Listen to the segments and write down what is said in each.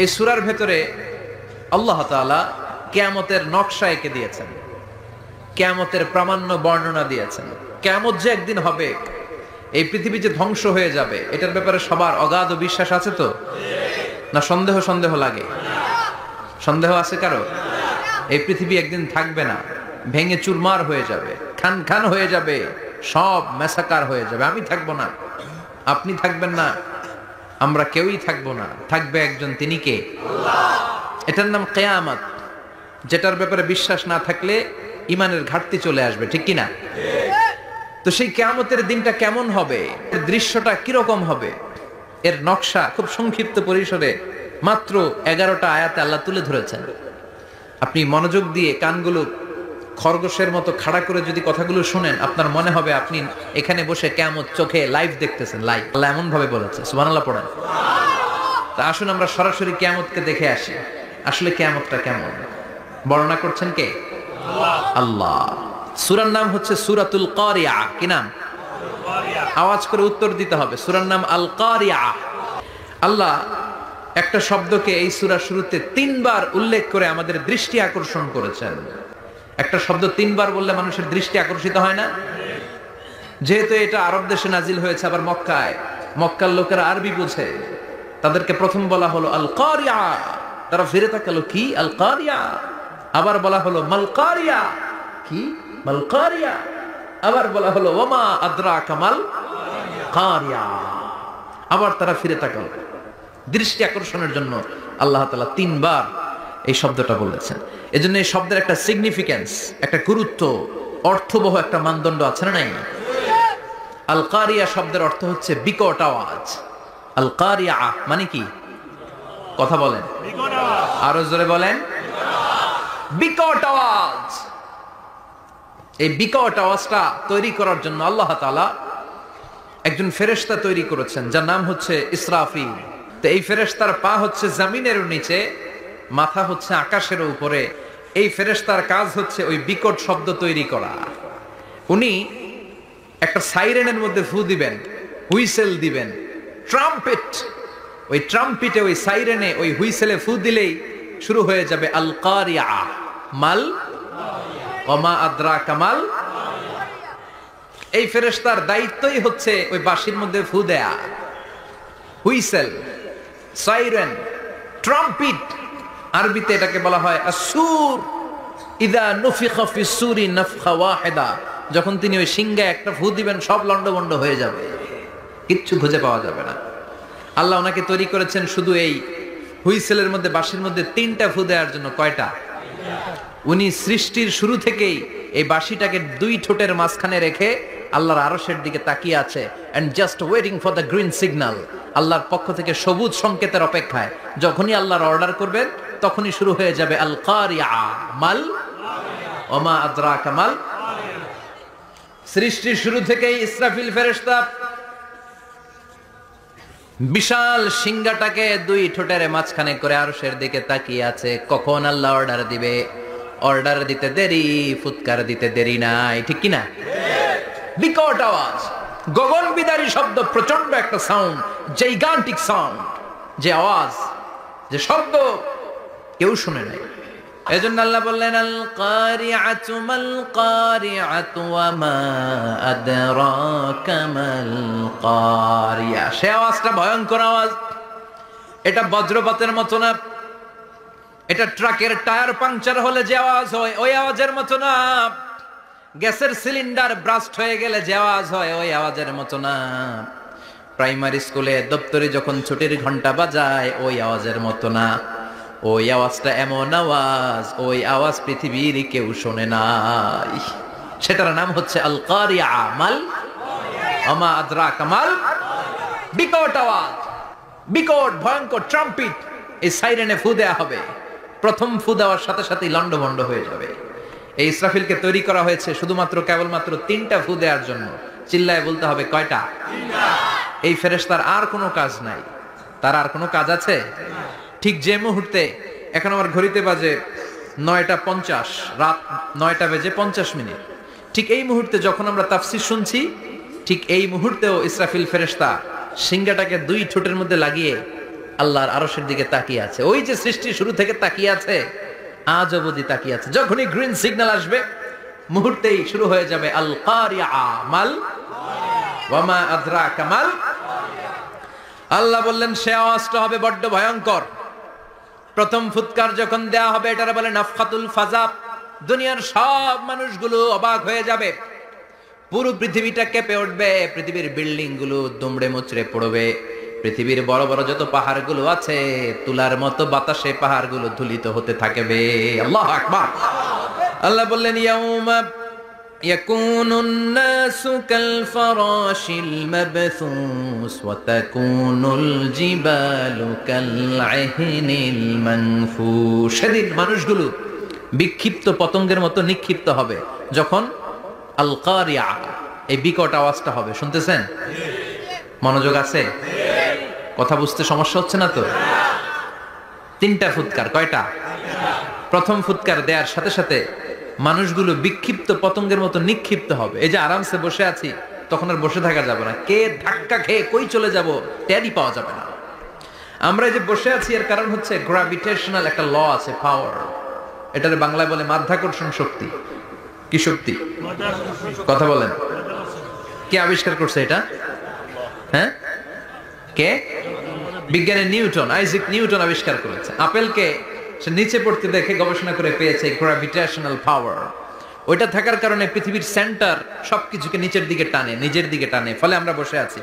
এই সূরার ভেতরে আল্লাহ তাআলা কিয়ামতের নকশা এঁকে দিয়েছেন, কিয়ামতের প্রামাণ্য বর্ণনা দিয়েছেন। কিয়ামত যে একদিন হবে, এই পৃথিবী যে ধ্বংস হয়ে যাবে, এটার ব্যাপারে সবার অগাধ বিশ্বাস আছে তো? না সন্দেহ সন্দেহ লাগে? সন্দেহ আছে কারো? এই পৃথিবী একদিন থাকবে না, ভেঙে চুরমার হয়ে যাবে, খান খান হয়ে যাবে, সব ম্যাসাকার হয়ে যাবে। আমি থাকবো না, আপনি থাকবেন না, আমরা কেউই থাকবো না, থাকবে একজন, তিনি কে? এটার নাম কিয়ামত, যেটার ব্যাপারে বিশ্বাস না থাকলে ইমানের ঘাটতি চলে আসবে, ঠিক কিনা? তো সেই কিয়ামতের দিনটা কেমন হবে, এর দৃশ্যটা কিরকম হবে, এর নকশা খুব সংক্ষিপ্ত পরিসরে মাত্র 11টা আয়াতে আল্লাহ তুলে ধরেছেন। আপনি মনোযোগ দিয়ে কানগুলো খরগোশের মতো খাড়া করে যদি কথাগুলো শুনেন, আপনার মনে হবে আপনি এখানে বসে কিয়ামত চোখে লাইভ দেখতেছেন। লাইভ আল্লাহ এমন ভাবে বলেছে, সুবহানাল্লাহ পড়েন। তা আসুন আমরা সরাসরি কিয়ামতকে দেখে আসি। আসলে কিয়ামতটা কেমন বর্ণনা করছেন কে? আল্লাহ। সূরার নাম হচ্ছে সূরাতুল কারিয়া। কি নাম? আওয়াজ করে উত্তর দিতে হবে। সূরার নাম আল কারিয়া। আল্লাহ একটা শব্দকে এই সূরার শুরুতে 3 বার উল্লেখ করে আমাদের দৃষ্টি আকর্ষণ করেছেন। একটা শব্দ 3 বার বললে মানুষের দৃষ্টি আকর্ষিত হয় না? যেহেতু এটা আরব দেশে নাজিল হয়েছে, আবার মক্কায়, মক্কার লোকেরা আরবি বুঝে, তাদেরকে প্রথম বলা হলো আল কারিয়া, তারা ফিরে তাকালো, কি আল কারিয়া? আবার বলা হলো মাল কারিয়া, কি মাল কারিয়া? আবার বলা হলো ওমা আদরাকা মাল কারিয়া। আবার তারা ফিরে তাকালো। দৃষ্টি আকর্ষণের জন্য আল্লাহ তাআলা 3 বার এই শব্দটা বলেছেন। এজন্য এই শব্দের একটা সিগনিফিকেন্স, একটা গুরুত্ব, অর্থবহ একটা মানদণ্ড আছে না নাই? আল কারিয়া শব্দের অর্থ হচ্ছে বিকট আওয়াজ। আল কারিয়া মানে কি? কথা বলেন, আরো জোরে বলেন। বিকট আওয়াজ। এই বিকট আওয়াজটা তৈরি করার জন্য আল্লাহ তাআলা একজন ফেরেশতা তৈরি করেছেন, যার নাম হচ্ছে ইসরাফিল। তো এই ফেরেশতার পা হচ্ছে জমিনের নিচে, মাথা হচ্ছে আকাশের উপরে। এই ফেরেশতার কাজ হচ্ছে ওই বিকট শব্দ তৈরি করা। উনি একটা সাইরেনের মধ্যে ফু দিবেন, হুইসেল দিবেন, ট্রাম্পেট। ওই ট্রাম্পিটে, ওই সাইরেনে, ওই হুইসেলে ফু দিলেই শুরু হয়ে যাবে আল কারিয়া। মাল ওমা আদরাকা মাল। এই ফেরেশতার দায়িত্বই হচ্ছে ওই বাঁশির মধ্যে ফু দেয়া। হুইসেল, সাইরেন, ট্রাম্পিট, আরবিতে এটাকে বলা হয় আসুর। ইদা নুফিখা ফিস সূরি নাফখা ওয়াহিদা, যখন তিনি ওই সিংহায় একটা ফু দিবেন, সব লন্ডভন্ড হয়ে যাবে, কিচ্ছু খুঁজে পাওয়া যাবে না। আল্লাহ ওনাকে তৈরি করেছেন শুধু এই হুইসেলের মধ্যে, বাঁশির মধ্যে 3টা ফু দেওয়ার জন্য। কয়টা? উনি সৃষ্টির শুরু থেকেই এই বাঁশিটাকে 2 ঠোঁটের মাঝখানে রেখে আল্লাহর আরশের দিকে তাকিয়ে আছে, and just waiting for the green signal. আল্লাহর পক্ষ থেকে সবুজ সংকেতের অপেক্ষায়। যখনই আল্লাহর অর্ডার করবেন, তখনই শুরু হয়ে যাবে আল কারিয়া মাল ওমা আদরাকা মাল। সৃষ্টির শুরু থেকেই ইসরাফিল ফেরেশতা বিশাল সিংহাটাকে 2 ঠোঁটের মাঝখানে করে আরশের দিকে তাকিয়ে আছে, কখন আল্লাহ অর্ডার দিবে। অর্ডার দিতে দেরি, ফুৎকার দিতে দেরি নাই, ঠিক কিনা? বিকট আওয়াজ, গগন বিদারী শব্দ, প্রচন্ড একটা সাউন্ড, জাইগান্টিক সাউন্ড, যে আওয়াজ, যে শব্দ কেউ শুনে নাই। এজন্য আল্লাহ বললেন আল কারিআতু মাল কারিআতু ওয়া মা আদরাকা মাল কারিয়া। সে আওয়াজটা ভয়ঙ্কর আওয়াজ। এটা বজ্রপাতের মতো না, এটা ট্রাকের টায়ার পাংচার হলে যে আওয়াজ হয় ওই আওয়াজের মতো না, গ্যাসের সিলিন্ডার ব্রাস্ট হয়ে গেলে যে আওয়াজ হয় ওই আওয়াজের মতো না, প্রাইমারি স্কুলে দপ্তরে যখন ছুটির ঘন্টা বাজায় ওই আওয়াজের মতো না। ওই আওয়াজটা এমন আওয়াজ, ওই আওয়াজ পৃথিবীর কেউ শোনে নাই। সেটার নাম হচ্ছে আল কারিয়া মাল ওমা আদরাকা মাল। বিকট আওয়াজ, বিকট ভয়ঙ্কর ট্রাম্পিট, এই সাইরেনে ফু দেয়া হবে। প্রথম ফু দেওয়ার সাথে সাথেই লন্ডভন্ড হয়ে যাবে। এই ইসরাফিলকে তৈরি করা হয়েছে শুধুমাত্র কেবলমাত্র 3টা ফু দেওয়ার জন্য। চিল্লায় বলতে হবে কয়টা? 3টা। এই ফেরেশতার আর কোনো কাজ নাই। তার আর কোনো কাজ আছে? ঠিক যে মুহূর্তে, এখন আমার ঘড়িতে বাজে 9:50, রাত 9:50, ঠিক এই মুহূর্তে যখন আমরা তাফসীর শুনছি, ঠিক এই মুহূর্তেও ইসরাফিল ফেরেশতা সিংহাটাকে 2 ঠোঁটের মধ্যে লাগিয়ে আল্লাহর আরশের দিকে তাকিয়ে আছে। ওই যে সৃষ্টি শুরু থেকে তাকিয়ে আছে, আজ অবধি তাকিয়ে আছে। যখনই গ্রিন সিগন্যাল আসবে মুহূর্তেই শুরু হয়ে যাবে আল কারিআ মাল ওয়া মা আদরাকা মাল। আল্লাহ বললেন সে আওয়াজটা হবে বড্ড ভয়ঙ্কর। প্রথম ফুৎকার যখন দেয়া হবে এটার বলে নাফখাতুল ফাজা। দুনিয়ার সব মানুষগুলো অবাক হয়ে যাবে, পুরো পৃথিবীটা কেঁপে উঠবে, পৃথিবীর বিল্ডিং গুলো দুমড়ে মুচড়ে পড়বে, পৃথিবীর বড় বড় যত পাহাড়গুলো আছে তুলার মতো বাতাসে পাহাড়গুলো ধুলিত হতে থাকবে। আল্লাহু আকবার। আল্লাহ বললেন ইয়াউমা ইয়াকুনুন নাসু কাল ফারাশিল মাবথুস ওয়া তাকুনুল জিবালু কাল আহিনিল মানফুস। সেদিন মানুষগুলো বিক্ষিপ্ত পতঙ্গের মতো নিক্ষিপ্ত হবে যখন আল কারিআ এই বিকট আওয়াজটা হবে। শুনতেছেন? মনোযোগ আছে? কথা বুঝতে সমস্যা হচ্ছে না তো? তিনটা ফুৎকার। কয়টা? প্রথম ফুৎকার দেওয়ার সাথে সাথে মানুষগুলো বিক্ষিপ্ত পতঙ্গের মতো নিক্ষিপ্ত হবে। এই যে আরামসে বসে আছি তখন আর বসে থাকা যাবে না, কে ধাক্কা খেয়ে কই চলে যাব টেরই পাওয়া যাবে না। আমরা এই যে বসে আছি এর কারণ হচ্ছে গ্র্যাভিটেশনাল একটা ল আছে, পাওয়ার। এটারে বাংলায় বলে মাধ্যাকর্ষণ শক্তি। কি শক্তি? কথা বলেন। কে আবিষ্কার করছে এটা? হ্যাঁ, কে? বিজ্ঞানী নিউটন, আইজাক নিউটন আবিষ্কার করেছে। আপেলকে সে নিচে পড়তে দেখে গবেষণা করে পেয়েছে গ্র্যাভিটেশনাল পাওয়ার। ওইটা থাকার কারণে পৃথিবীর সেন্টার সবকিছুকে নিচের দিকে টানে, নিজের দিকে টানে, ফলে আমরা বসে আছি।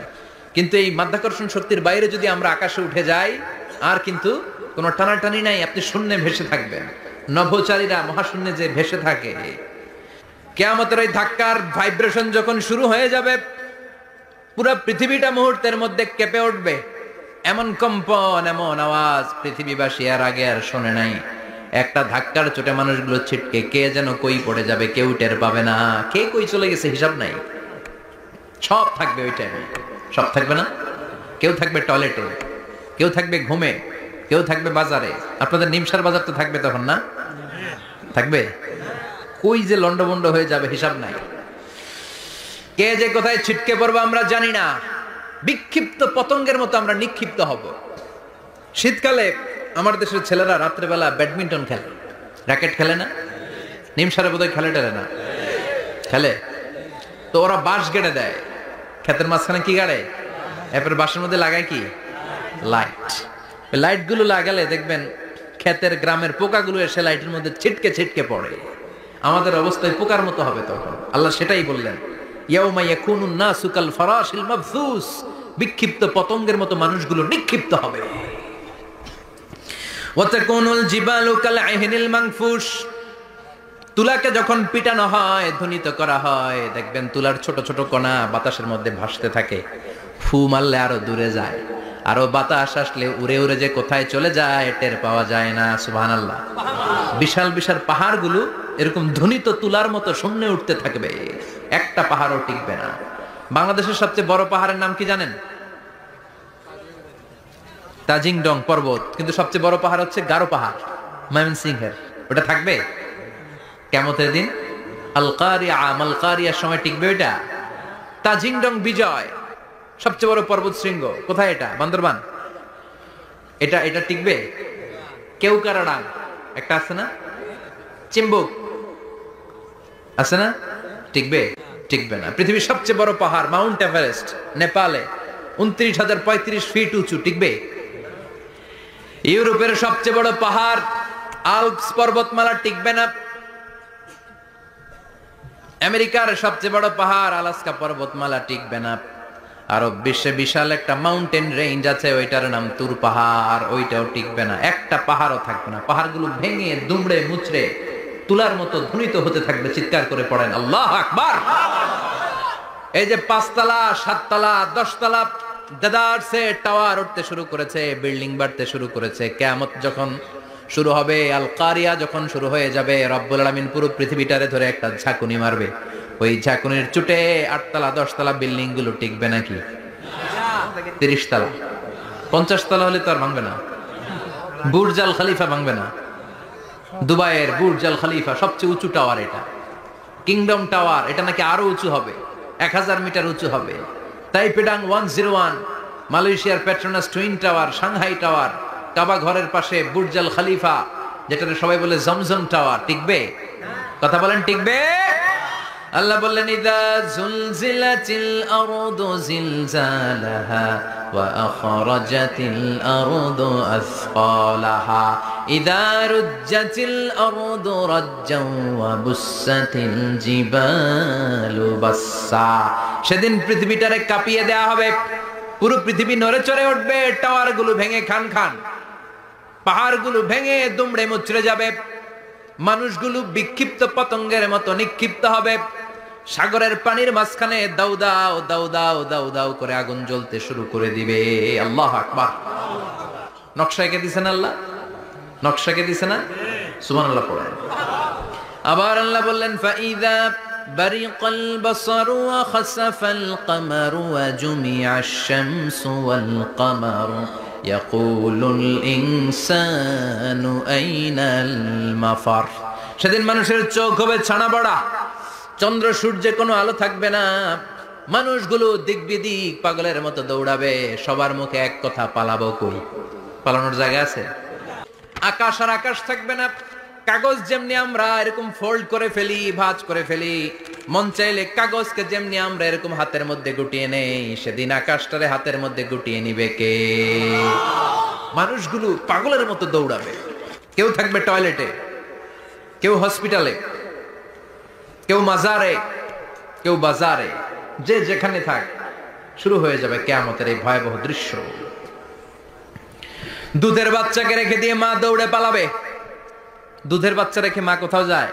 কিন্তু এই মাধ্যাকর্ষণ শক্তির বাইরে যদি আমরা আকাশে উঠে যাই আর কিন্তু কোনো টানাটানি নাই, আপনি শূন্যে ভেসে থাকবেন। নভোচারীরা মহাশূন্যে যে ভেসে থাকে। কিয়ামতের এই ধাক্কার ভাইব্রেশন যখন শুরু হয়ে যাবে পুরো পৃথিবীটা মুহূর্তের মধ্যে কেঁপে উঠবে। এমন কম্পন, এমন আওয়াজ পৃথিবীবাসী আর আগে আর শোনে নাই। একটা ধাক্কার চোটে মানুষগুলো ছিটকে কে যেন কই পড়ে যাবে, কেউ টের পাবে না। কে কই চলে গেছে হিসাব নাই। সব থাকবে ওই টাইমে। সব থাকবে না? কেউ থাকবে টয়লেটে, কেউ থাকবে ঘুমে, কেউ থাকবে বাজারে। আপনাদের নিমসার বাজার তো থাকবে তখন, না থাকবে? কই যে লন্ডভন্ড হয়ে যাবে হিসাব নাই। কে যে কোথায় ছিটকে পড়বো আমরা জানি না। বিক্ষিপ্ত পতঙ্গের মতো আমরা নিক্ষিপ্ত হব। শীতকালে আমার দেশের ছেলেরা রাত্রেবেলা ব্যাডমিন্টন খেলে, র্যাকেট খেলে না? নিমসারে বোধহয় খেলে টেলে না? খেলে তো। ওরা বাঁশ গেড়ে দেয় ক্ষেতের মাঝখানে। কি গাড়ে? এরপর বাঁশের মধ্যে লাগায় কি? লাইট। লাইট গুলো লাগালে দেখবেন ক্ষেতের গ্রামের পোকাগুলো এসে লাইটের মধ্যে ছিটকে ছিটকে পড়ে। আমাদের অবস্থায় পোকার মতো হবে তখন। আল্লাহ সেটাই বললেন, ইয়াউমা ইয়াকুনুন নাসু কাল ফারাশিল মাবথুস। বিক্ষিপ্ত পতঙ্গের মতো মানুষগুলো নিক্ষিপ্ত হবে। ওয়া তাকুনুল জিবালু কাল আহিনিল মানফুস। তুলাকে যখন পিটানো হয়, ধ্বনিত করা হয়, দেখবেন তুলার ছোট ছোট কণা বাতাসের মধ্যে ভাসতে থাকে। ফু মারলে আরো দূরে যায়, আরো বাতাস আসলে উড়ে উড়ে যে কোথায় চলে যায় টের পাওয়া যায় না। সুবহানাল্লাহ। বিশাল বিশাল পাহাড়গুলো এরকম ধ্বনিত তুলার মতো শূন্যে উঠতে থাকবে, একটা পাহাড়ও টিকবে না। বাংলাদেশের সবচেয়ে বড় পাহাড়ের নাম কি জানেন? তাজিংডং পর্বত। কিন্তু সবচেয়ে বড় পাহাড় হচ্ছে গারো পাহাড়, ময়মনসিংহের। ওটা থাকবে কিয়ামতের দিন? আল কারিআ মাল কারিয়ার সময় টিকবে ওইটা? তাজিংডং বিজয় সবচেয়ে বড় পর্বত শৃঙ্গ। কোথায় এটা? বান্দরবান। এটা টিকবে? কেউকারাডাং একটা আছে না? চিম্বুক আছে না? টিকবে? টিকবে না। পৃথিবীর সবচেয়ে বড় পাহাড় মাউন্ট এভারেস্ট নেপালে 29,035 ফিট উঁচু, টিকবে? ইউরোপের সবচেয়ে বড় পাহাড় আল্পস পর্বতমালা টিকবে না। আমেরিকার সবচেয়ে বড় পাহাড় আলাস্কা পর্বতমালা টিকবে না। আরব বিশ্বে বিশাল একটা মাউন্টেন রেঞ্জ আছে, ওইটার নাম তুর পাহাড়, ওইটাও টিকবে না। একটা পাহাড়ও থাকবে না। পাহাড়গুলো ভেঙে দুমড়ে মুচড়ে তুলার মতো ধ্বনিত হতে থাকবে। চিৎকার করে পড়েন আল্লাহু আকবার। এই যে 5 তলা 7 তলা 10 তলা দেদারসে টাওয়ার উঠতে শুরু করেছে, বিল্ডিং বাড়তে শুরু করেছে। কিয়ামত যখন শুরু হবে, আল কারিয়া যখন শুরু হয়ে যাবে, রব্বুল আলামিন পুরো পৃথিবীটারে ধরে একটা ঝাঁকুনি মারবে। ওই ঝাঁকুনির চুটে 8 তলা 10 তলা বিল্ডিং গুলো টিকবে নাকি? 30 তলা 50 তলা হলে তো আর ভাঙবে না। বুর্জ আল খলিফা ভাঙবে না। দুবাইয়ের বুর্জ আল খলিফা সবচেয়ে উঁচু টাওয়ার এটা। কিংডম টাওয়ার এটা নাকি আরো উঁচু হবে, 1000 মিটার উঁচু হবে। তাইপেডাং 101 মালয়েশিয়ার Petronas twin tower, Shanghai tower, কাবা ঘরের পাশে বুর্জ আল খলিফা, যেটাকে সবাই বলে জমজম টাওয়ার, টিকবে? কথা বলেন, টিকবে? আল্লাহ বললেন ইদা জুলজিলাতিল আরদু জিলজালাহা ওয়া আখরাজাতিল আরদু আসফালাহা ইদা রুজ্জাতিল আরদু রাজ্জাও ওয়া বুসাতিল জিবালু বাসসা। সেদিন পৃথিবীটারে কাঁপিয়ে দেয়া হবে, পুরো পৃথিবী নড়ে চড়ে উঠবে, টাওয়ারগুলো ভেঙে খান খান, পাহাড়গুলো ভেঙে দুমড়ে মুচড়ে যাবে, মানুষগুলো বিক্ষিপ্ত পতঙ্গের মতো নিক্ষিপ্ত হবে, সাগরের পানির মাঝখানে দাউ দাউ দাউ দাউ দাউ দাউ করে আগুন জ্বলতে শুরু করে দিবে। আল্লাহু আকবার। নকশা এঁকে দিছেন আল্লাহ, নকশা এঁকে দিছে না? সুবহানাল্লাহ পড়েন। আবার আল্লাহ বললেন ফাইদা বারিকাল বাসারু ওয়া খাসাফাল কমারু ওয়া জুমিআশ শামসু ওয়াল কমারু ইয়াকুলুল ইনসানু আইনাল মাফার। সেদিন মানুষের চোখ হবে ছানা বড়া, চন্দ্র সূর্যে কোনো আলো থাকবে না, মানুষগুলো দিক বিদিক পাগলের মতো দৌড়াবে, সবার মুখে এক কথা, পালাবো কই? পালানোর জায়গা আছে? আকাশ আর আকাশ থাকবে না। কাগজ যেমনি আমরা এরকম ফোল্ড করে ফেলি, ভাঁজ করে ফেলি, মন চাইলে কাগজকে যেমনি আমরা এরকম হাতের মধ্যে গুটিয়ে নেই, সেদিন আকাশটারে হাতের মধ্যে গুটিয়ে নিবে কে? মানুষগুলো পাগলের মতো দৌড়াবে। কেউ থাকবে টয়লেটে, কেউ হসপিটালে, কেউ মাজারে, কেউ বাজারে, যে যেখানে থাক, শুরু হয়ে যাবে কিয়ামতের এই ভয়াবহ দৃশ্য। দুধের বাচ্চাকে রেখে দিয়ে মা দৌড়ে পালাবে। দুধের বাচ্চা রেখে মা কোথাও যায়?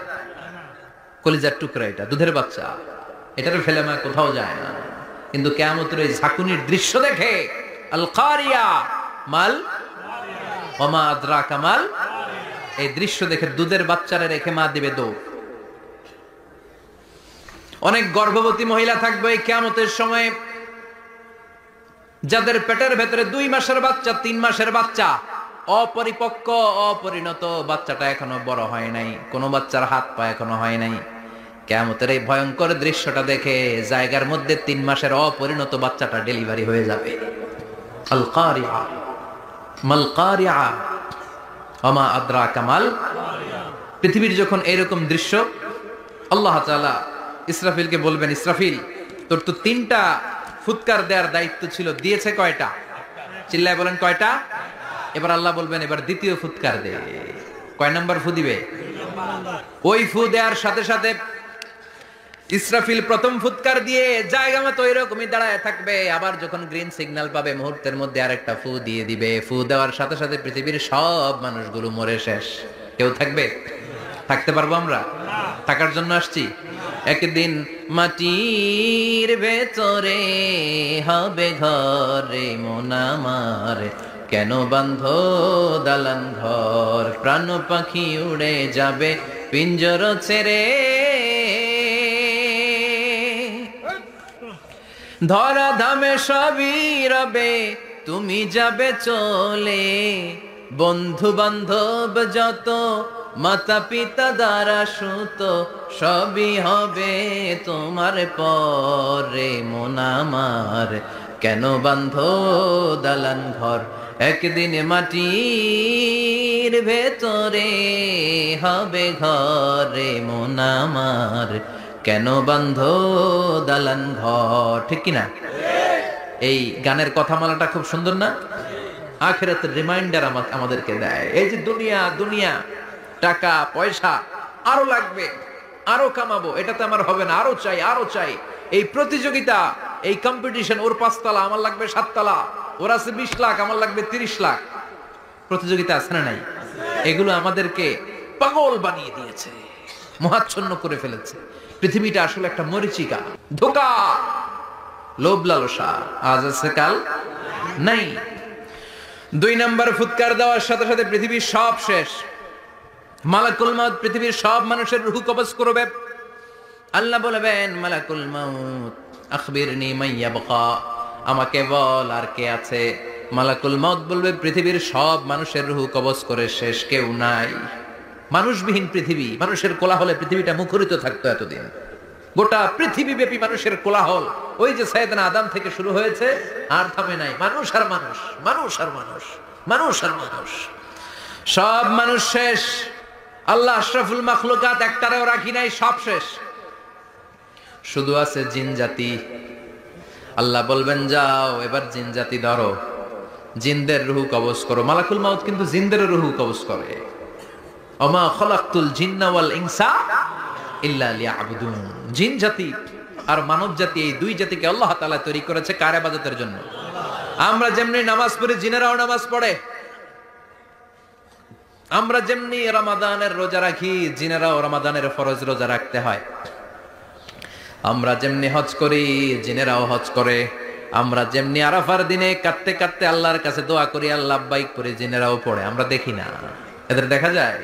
কলিজার টুকরা এটা, দুধের বাচ্চা, এটারে ফেলে মা কোথাও যায় না। কিন্তু কিয়ামতের এই ঝাঁকুনির দৃশ্য দেখে, আল কারিয়া মাল ওয়া মা আদরাকা মাল, এই দৃশ্য দেখে দুধের বাচ্চারে রেখে মা দিবে দৌড়। অনেক গর্ভবতী মহিলা থাকবে এই কিয়ামতের সময়, যাদের পেটের ভেতরে 2 মাসের বাচ্চা, 3 মাসের বাচ্চা, অপরিপক্ক অপরিণত, বাচ্চাটা এখনো বড় হয় নাই, কোনো বাচ্চার হাত পা এখনো হয় নাই। কিয়ামতের এই ভয়ঙ্কর দৃশ্যটা দেখে জায়গার মধ্যে 3 মাসের অপরিণত বাচ্চাটা ডেলিভারি হয়ে যাবে। আল কারিয়া মাল কারিয়া ওয়া মা আদরাকা মাল। পৃথিবীর যখন এরকম দৃশ্য, আল্লাহ তাআলা ইসরাফিলকে বলবেন, ইসরাফিল তোর তো 3টা ফুৎকার দেওয়ার দায়িত্ব ছিল, দিয়েছে কয়টা? চিল্লায় বলেন কয়টা? এবার আল্লাহ বলবেন এবার দ্বিতীয় ফুৎকার দে। কয় নাম্বার ফু দিবে? ওই ফু দেওয়ার সাথে সাথে ইসরাফিল প্রথম ফুৎকার দিয়ে জায়গা মতো এরকমই দাঁড়ায় থাকবে, আবার যখন গ্রিন সিগন্যাল পাবে মুহূর্তের মধ্যে আরেকটা ফু দিয়ে দিবে। ফু দেওয়ার সাথে সাথে পৃথিবীর সব মানুষগুলো মরে শেষ। কেউ থাকবে? থাকতে পারবো আমরা? থাকার জন্য আসছি। একদিন মাটির ভেতরে হবে ঘরে মন আমার, কেন বাঁধো দালান ঘর, প্রাণ পাখি উড়ে যাবে পিঞ্জর ছেড়ে, ধরা ধামে সবই রবে তুমি যাবে চলে, বন্ধু বান্ধব যত মাতা পিতা দ্বারা সুত সবই হবে তোমার পরে মন আমার, কেন বাঁধো দালান ঘর, একদিন মাটির ভেতরে হবে ঘরে মন আমার, কেন বাঁধো দালান ঘর। ঠিক কিনা? এই গানের কথামালাটা খুব সুন্দর না? আখিরাতের রিমাইন্ডার আমাদেরকে দেয়। এই যে দুনিয়া দুনিয়া, টাকা পয়সা আরো লাগবে, আরো কামাবো, এটাতে আমার হবে না, আরো চাই আরো চাই। এই প্রতিযোগিতা, এই কম্পিটিশন, ওর 5 তলা আমার লাগবে 7 তলা, ওর আছে 20 লাখ আমার লাগবে 30 লাখ, প্রতিযোগিতা আছে না নাই? এগুলো আমাদেরকে পাগল বানিয়ে দিয়েছে, মোহাচ্ছন্ন করে ফেলেছে। পৃথিবীটা আসলে একটা মরিচিকা, ধোঁকা, লোভ লালসা, আজ আছে কাল নাই। 2 নাম্বার ফুৎকার দেওয়ার সাথে সাথে পৃথিবীর সব শেষ। মালাকুল মাউত পৃথিবীর সব মানুষের রূহ কবজ করবে। আল্লাহ বলবেন মালাকুল মাউত আখবিরনি মাইয়াবকা, আমাকে বল আর কে আছে। মালাকুল মাউত বলবে পৃথিবীর সব মানুষের রূহ কবজ করে শেষ, কেউ নাই। মানুষবিহীন পৃথিবী, মানুষের কোলাহলে পৃথিবীটা মুখরিত থাকতো এতদিন। গোটা পৃথিবী ব্যাপী মানুষের কোলাহল, ওই যে সাইয়েদনা আদম থেকে শুরু হয়েছে, আর থামে নাই। মানুষ আর মানুষ, মানুষ আর মানুষ, মানুষ আর মানুষ, সব মানুষ শেষ। আল্লাহ আশরাফুল মাখলুকাত একটারেও রাখি নাই, সব শেষ। শুধু আছে জিন জাতি। আল্লাহ বলবেন যাও এবার জিন জাতি ধরো, জিনদের রুহু কবজ করো। মালাকুল মাউত কিন্তু জিনদের রুহু কবজ করে। ওমা খলাকতুল জিন্না ওয়াল ইনসা ইল্লা লিয়াবুদুন। জিন জাতি আর মানব জাতি, এই দুই জাতিকে আল্লাহ তাআলা তৈরি করেছে কার ইবাদতের জন্য। আমরা যেমনি নামাজ পড়ি, জিনেরাও নামাজ পড়ে। আমরা যেমনি রমাদানের রোজা রাখি, জিনেরাও রমাদানের ফরজ রোজা রাখতে হয়। আমরা যেমনি হজ করি, জিনেরাও হজ করে। আমরা যেমনি আরাফার দিনে কাটতে কাটতে আল্লাহর কাছে দোয়া করি, আল্লাহ লাব্বাইক করে, জিনেরাও পড়ে। আমরা দেখি না, এদের দেখা যায়?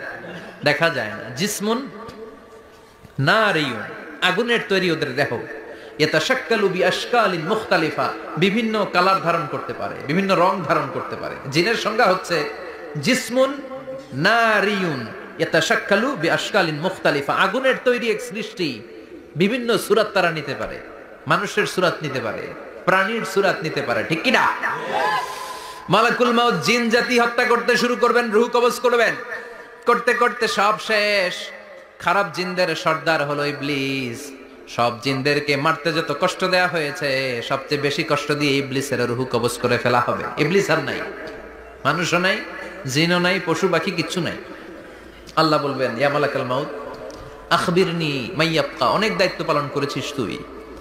দেখা যায় না। জিসমুন নারিয়ুন, আগুনের তৈরি ওদের দেহ। ইয়াতাশাক্কালু বিআশকালিন মুখতালিফা, বিভিন্ন কালার ধারণ করতে পারে, বিভিন্ন রং ধারণ করতে পারে। জিনের সংজ্ঞা হচ্ছে জিসমুন নারিয়ুন ইয়াতাশাক্কালু বিআশকালিন মুখতালিফা, আগুনের তৈরি এক সৃষ্টি। বিভিন্ন সূরত তারা নিতে পারে, মানুষের সূরত নিতে পারে, প্রাণীর সূরত নিতে পারে, ঠিক কি না? মালাকুল মাউত জিন জাতি হত্যা করতে শুরু করবেন, রূহ কবজ করবেন। করতে করতে সব শেষ। খারাপ জিনদের সর্দার হলো ইবলিস। সব জিনদেরকে মারতে যত কষ্ট দেয়া হয়েছে, সবচেয়ে বেশি কষ্ট দিয়ে ইবলিসের রূহ কবজ করে ফেলা হবে। ইবলিস আর নাই, মানুষও নাই, জিনও নাই, পশু পাখি কিচ্ছু নাই। আল্লাহ বলবেন ইয়া মালাকাল মাউত আখবিরনি মাইয়াবকা, অনেক দায়িত্ব পালন করেছিস তুই।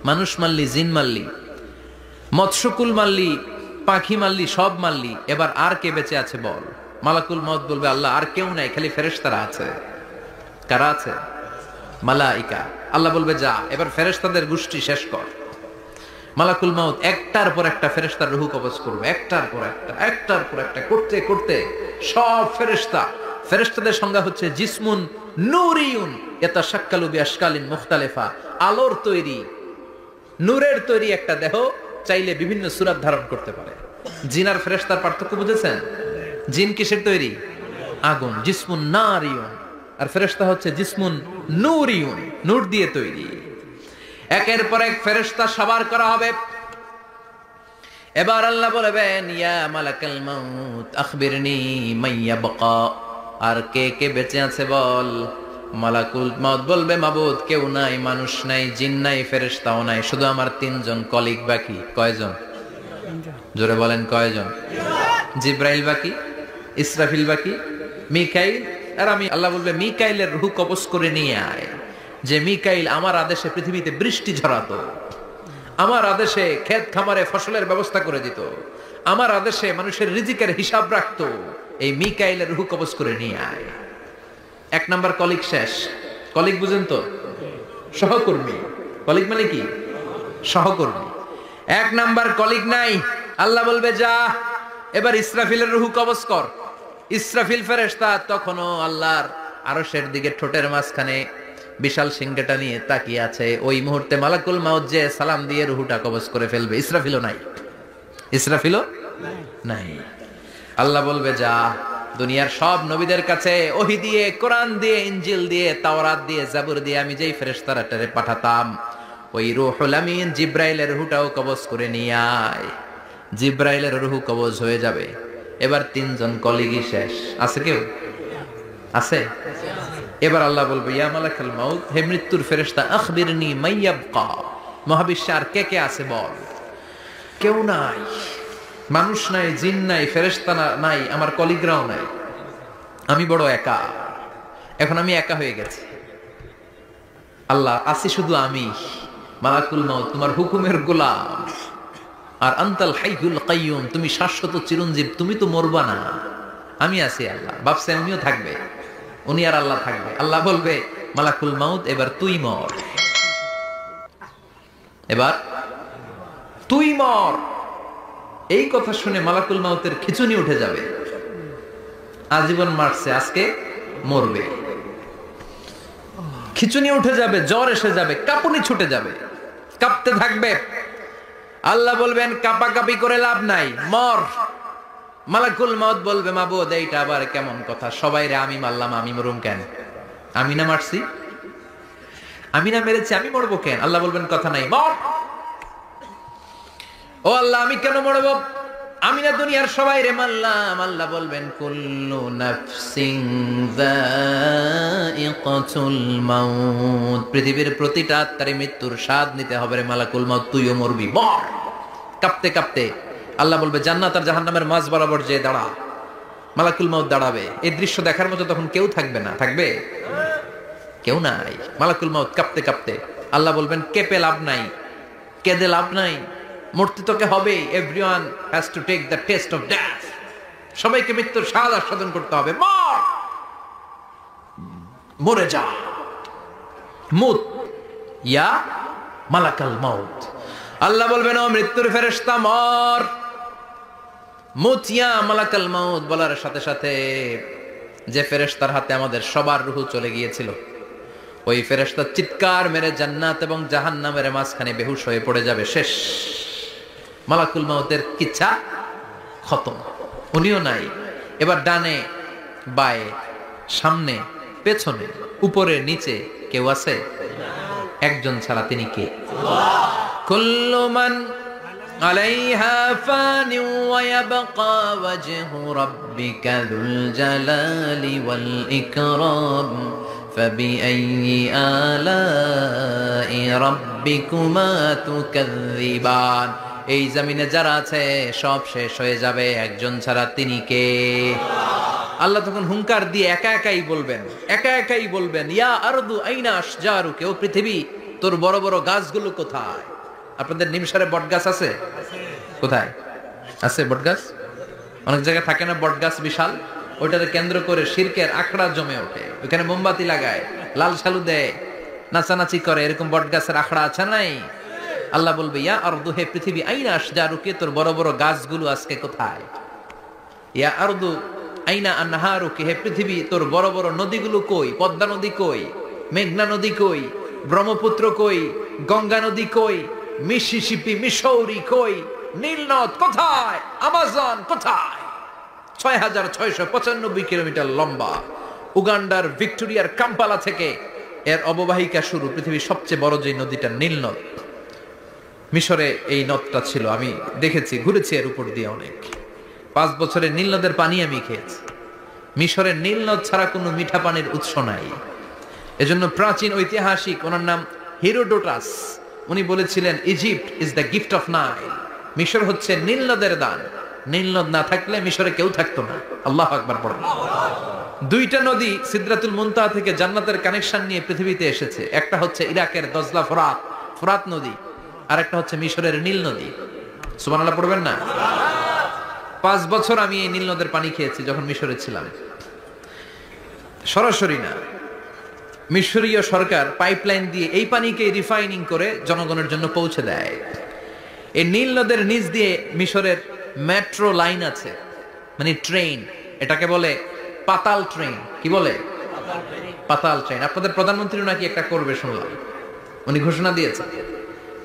মানুষ মারলি, জিন মারলি, মৎস্যকুল মারলি, পাখি মারলি, সব মারলি, এবার আর কে বেঁচে আছে বল। মালাকুল মাউত বলবে আল্লাহ আর কেউ নাই, খালি ফেরেশতারা আছে। কারা আছে? মালাইকা। আল্লাহ বলবে যা এবার ফেরেশতাদের গোষ্ঠী শেষ কর। মালাকুল মাউত একটার পর একটা ফেরেশতার রূহ কবজ করবে, একটার পর একটা, একটার পর একটা করতে করতে সব ফেরেশতা। ফেরেশতাদের সংজ্ঞা হচ্ছে জিসমুন নূরিয়ুন ইয়াতাশাক্কালু বিআশকালিন মুখতালিফা, আলোর তৈরি, নূরের তৈরি একটা দেহ, চাইলে বিভিন্ন সূরত ধারণ করতে পারে। জিন আর ফেরেশতার পার্থক্য বুঝেছেন? জিন কিসের তৈরি? আগুন, জিসমুন নারিয়ুন। আর ফেরেশতা হচ্ছে জিসমুন নূরিয়ুন, নূর দিয়ে তৈরি। একের পর এক ফেরেশতা সবার করা হবে। এবার আল্লাহ বলবেন ইয়া মালাকাল মাউত আখবিরনি মাইয়াবকা, আর কে কে বেঁচে আছে বল। মালাকুল মাউত বলবে মাবুদ কেউ নাই, মানুষ নাই, জিন নাই, ফেরেশতাও নাই, শুধু আমার তিনজন কলিগ বাকি। কয়জন? জোরে বলেন কয়জন? জিব্রাইল বাকি, ইসরাফিল বাকি, মিকাইল আর আমি। আল্লাহ বলবে মিকাইলের রূহ কবজ করে নিয়ে আয়। যে মিকাইল আমার আদেশে পৃথিবীতে বৃষ্টি ঝরাতো, আমার আদেশে ক্ষেত খামারে ফসলের ব্যবস্থা করে দিত, আমার আদেশে মানুষের রিজিকের হিসাব রাখতো, এই মিকাইলের রূহ কবজ করে নিয়ে আয়। এক নাম্বার কলিগ শেষ। কলিগ বুঝেন তো? সহকর্মী। কলিগ মানে কি? সহকর্মী। এক নাম্বার কলিগ নাই। আল্লাহ বলবে যা এবার ইসরাফিলের রূহ কবজ কর। ইসরাফিল ফেরেশতা তখনও আল্লাহর আরশের দিকে ঠোঁটের মাঝখানে বিশাল সিংহটা নিয়ে তাকিয়ে আছে। ওই মুহূর্তে মালাকুল মাউত যে সালাম দিয়ে রূহটা কবজ করে ফেলবে। ইসরাফিলও নাই, ইসরাফিলও নাই। আল্লাহ বলবে যা দুনিয়ার সব নবীদের কাছে ওহী দিয়ে, কোরআন দিয়ে, ইনজিল দিয়ে, তাওরাত দিয়ে, জাবুর দিয়ে আমি যেই ফেরেশতারাটারে পাঠাতাম, ওই রূহুল আমিন জিব্রাইলের রূহটাও কবজ করে নিয়ে আয়। জিব্রাইলের রূহ কবজ হয়ে যাবে। এবার তিনজন কলিগই শেষ। আছে কেউ? আছে? এবার আল্লাহ বলবে ইয়া মালাকাল মাউত, হে মৃত্যুর ফেরেশতা আখবিরনি মাইয়াবকা, মহাবিশ্বে আর কে কে আছে বল। কেউ নাই, মানুষ নাই, জিন নাই, ফেরেশতা নাই, আমার কলিগরাও নাই, আমি বড় একা। এখন আমি একা হয়ে গেছি। আল্লাহ আছি শুধু আমি। মালাকুল মাউত তোমার হুকুমের গোলাম। আর আনতাল হাইয়ুল কাইয়ুম, তুমি শাশ্বত চিরঞ্জীব, তুমি তো মরবা না, আমি আছি। আল্লাহ ভাবছে উনিও থাকবে, উনি আর আল্লাহ থাকবে। আল্লাহ বলবে মালাকুল মাউত এবার তুই মর, এবার তুই মর। এই কথা শুনে মালাকুল মাউতের খিচুনি উঠে যাবে। আজীবন মারছে, আজকে মরবে। খিচুনি উঠে যাবে, জ্বর এসে যাবে, কাঁপুনি ছুটে যাবে, কাঁপতে থাকবে। আল্লাহ বলবেন কাঁপাকাঁপি করে লাভ নাই, মর। মালাকুল মাউত বলবে মাবুদ এইটা আবার কেমন কথা, সবাই রে আমি মারলাম, আমি মরুম কেন? আমি না মারছি? আমি না মেরেছি, আমি মরবো কেন? আল্লাহ বলবেন কথা নাই, মর। ও আল্লাহ, আমি কেন মরবো? আমি না দুনিয়ার সবাই রে মারলাম। আল্লাহ বলবেন কুল্লু নাফসিন যায়িকাতুল মাউত, পৃথিবীর প্রতিটা আত্মারে মৃত্যুর স্বাদ নিতে হবে রে মালাকুল মাউত, তুইও মরবি, মর। কাঁপতে কাঁপতে আল্লাহ বলবে জান্নাত আর জাহান্নামের মাঝ বরাবর যে দাঁড়া। মালাকুল মাউত দাঁড়াবে, এই দৃশ্য দেখার মতো তখন কেউ থাকবে না। থাকবে? কেউ নাই। মালাকুল মাউত কাঁপতে কাঁপতে আল্লাহ বলবেন কেঁপে লাভ নাই, কেঁদে লাভ নাই, মরতে তোকে হবে। Everyone has to take the test of death, সবাইকে মৃত্যুর স্বাদ আস্বাদন করতে হবে। মর, মরে যা, মুত ইয়া মালাকাল মাউত। আল্লাহ বলবেন ও মৃত্যুর ফেরেশতা মর, মুত ইয়া মালাকাল মাউত। বলার সাথে সাথে যে ফেরেশতার হাতে আমাদের সবার রূহ চলে গিয়েছিল, ওই ফেরেশতা চিৎকার মেরে জান্নাত এবং জাহান্নামের মাঝখানে বেহুশ হয়ে পড়ে যাবে। শেষ, মালাকুল মাউতের কিচ্ছা খতম, উনিও নাই। এবার ডানে বায়ে সামনে পেছনে উপরে নিচে কেউ আছে? একজন ছাড়া, তিনি কে? কুল্লু মান আলাইহা ফানি ওয়া ইয়াবকা ওয়াজহু রাব্বিকা যুল জালালি ওয়াল ইকরাম ফাবিআইয়ি আলাই রাব্বিকুমা তুকাযযিবান। এই জমিনে যারা আছে সব শেষ হয়ে যাবে, একজন ছাড়া, তিনি কে? আল্লাহ তখন হুঙ্কার দিয়ে একা একাই বলবেন ইয়া আরদু আইনা আশজারুকা, ও পৃথিবী তোর বড় বড় গাছগুলো কোথায়? আপনাদের নিমসারে বট গাছ আছে? কোথায় আছে বট গাছ? অনেক জায়গায় থাকে না বট গাছ বিশাল, ওইটাকে কেন্দ্র করে শিরকের আখড়া জমে ওঠে, ওখানে মোমবাতি লাগায়, লাল সালু দেয়, নাচানাচি করে, এরকম বট গাছের আখড়া আছে নাই? আল্লাহ বলবে ইয়া আরদু, হে পৃথিবী, আইনা আশজারুকা, তোর বড় বড় গাছগুলো আজকে কোথায়? ইয়া আরদু আইনা আনহারুকা, হে পৃথিবী তোর বড় বড় নদীগুলো কই? পদ্মা নদী কই? মেঘনা নদী কই? ব্রহ্মপুত্র কই? গঙ্গা নদী কই? মিসিসিপি, মিসৌরি কই? নীল নদ কোথায়? আমাজন কোথায়? ৬৬৯৫ কিলোমিটার লম্বা, উগান্ডার ভিক্টোরিয়ার কাম্পালা থেকে এর অববাহিকা শুরু। পৃথিবীর সবচেয়ে বড় যে নদীটা নীল নদ, মিশরে এই নদটা ছিল। আমি দেখেছি, ঘুরেছি এর উপর দিয়ে অনেক। 5 বছরে নীল নদের পানি আমি খেয়েছি। মিশরের নীল নদ ছাড়া কোনো মিঠা পানির উৎস নাই। এজন্য প্রাচীন ঐতিহাসিক, ওনার নাম হেরোডোটাস, উনি বলেছিলেন Egypt is the gift of Nile, মিশর হচ্ছে নীল নদের দান। নীল নদ না থাকলে মিশরে কেউ থাকতো না। আল্লাহু আকবার পড়েন। দুইটা নদী সিদরাতুল মুনতাহা থেকে জান্নাতের কানেকশন নিয়ে পৃথিবীতে এসেছে। একটা হচ্ছে ইরাকের দজলা ফোরাত নদী, আর একটা হচ্ছে মিশরের নীল নদী। সুবহানাল্লাহ পড়বেন না? 5 বছর আমি এই নীল নদের পানি খেয়েছি যখন মিশরে ছিলাম। সরাসরি না, মিশরীয় সরকার পাইপলাইন দিয়ে এই পানিকে রিফাইনিং করে জনগণের জন্য পৌঁছে দেয়। এই নীল নদের নিচ দিয়ে মিশরের মেট্রো লাইন আছে, মানে ট্রেন, এটাকে বলে পাতাল ট্রেন। কি বলে? পাতাল ট্রেন। আপনাদের প্রধানমন্ত্রী নাকি একটা করবে শুনলাম, উনি ঘোষণা দিয়েছে।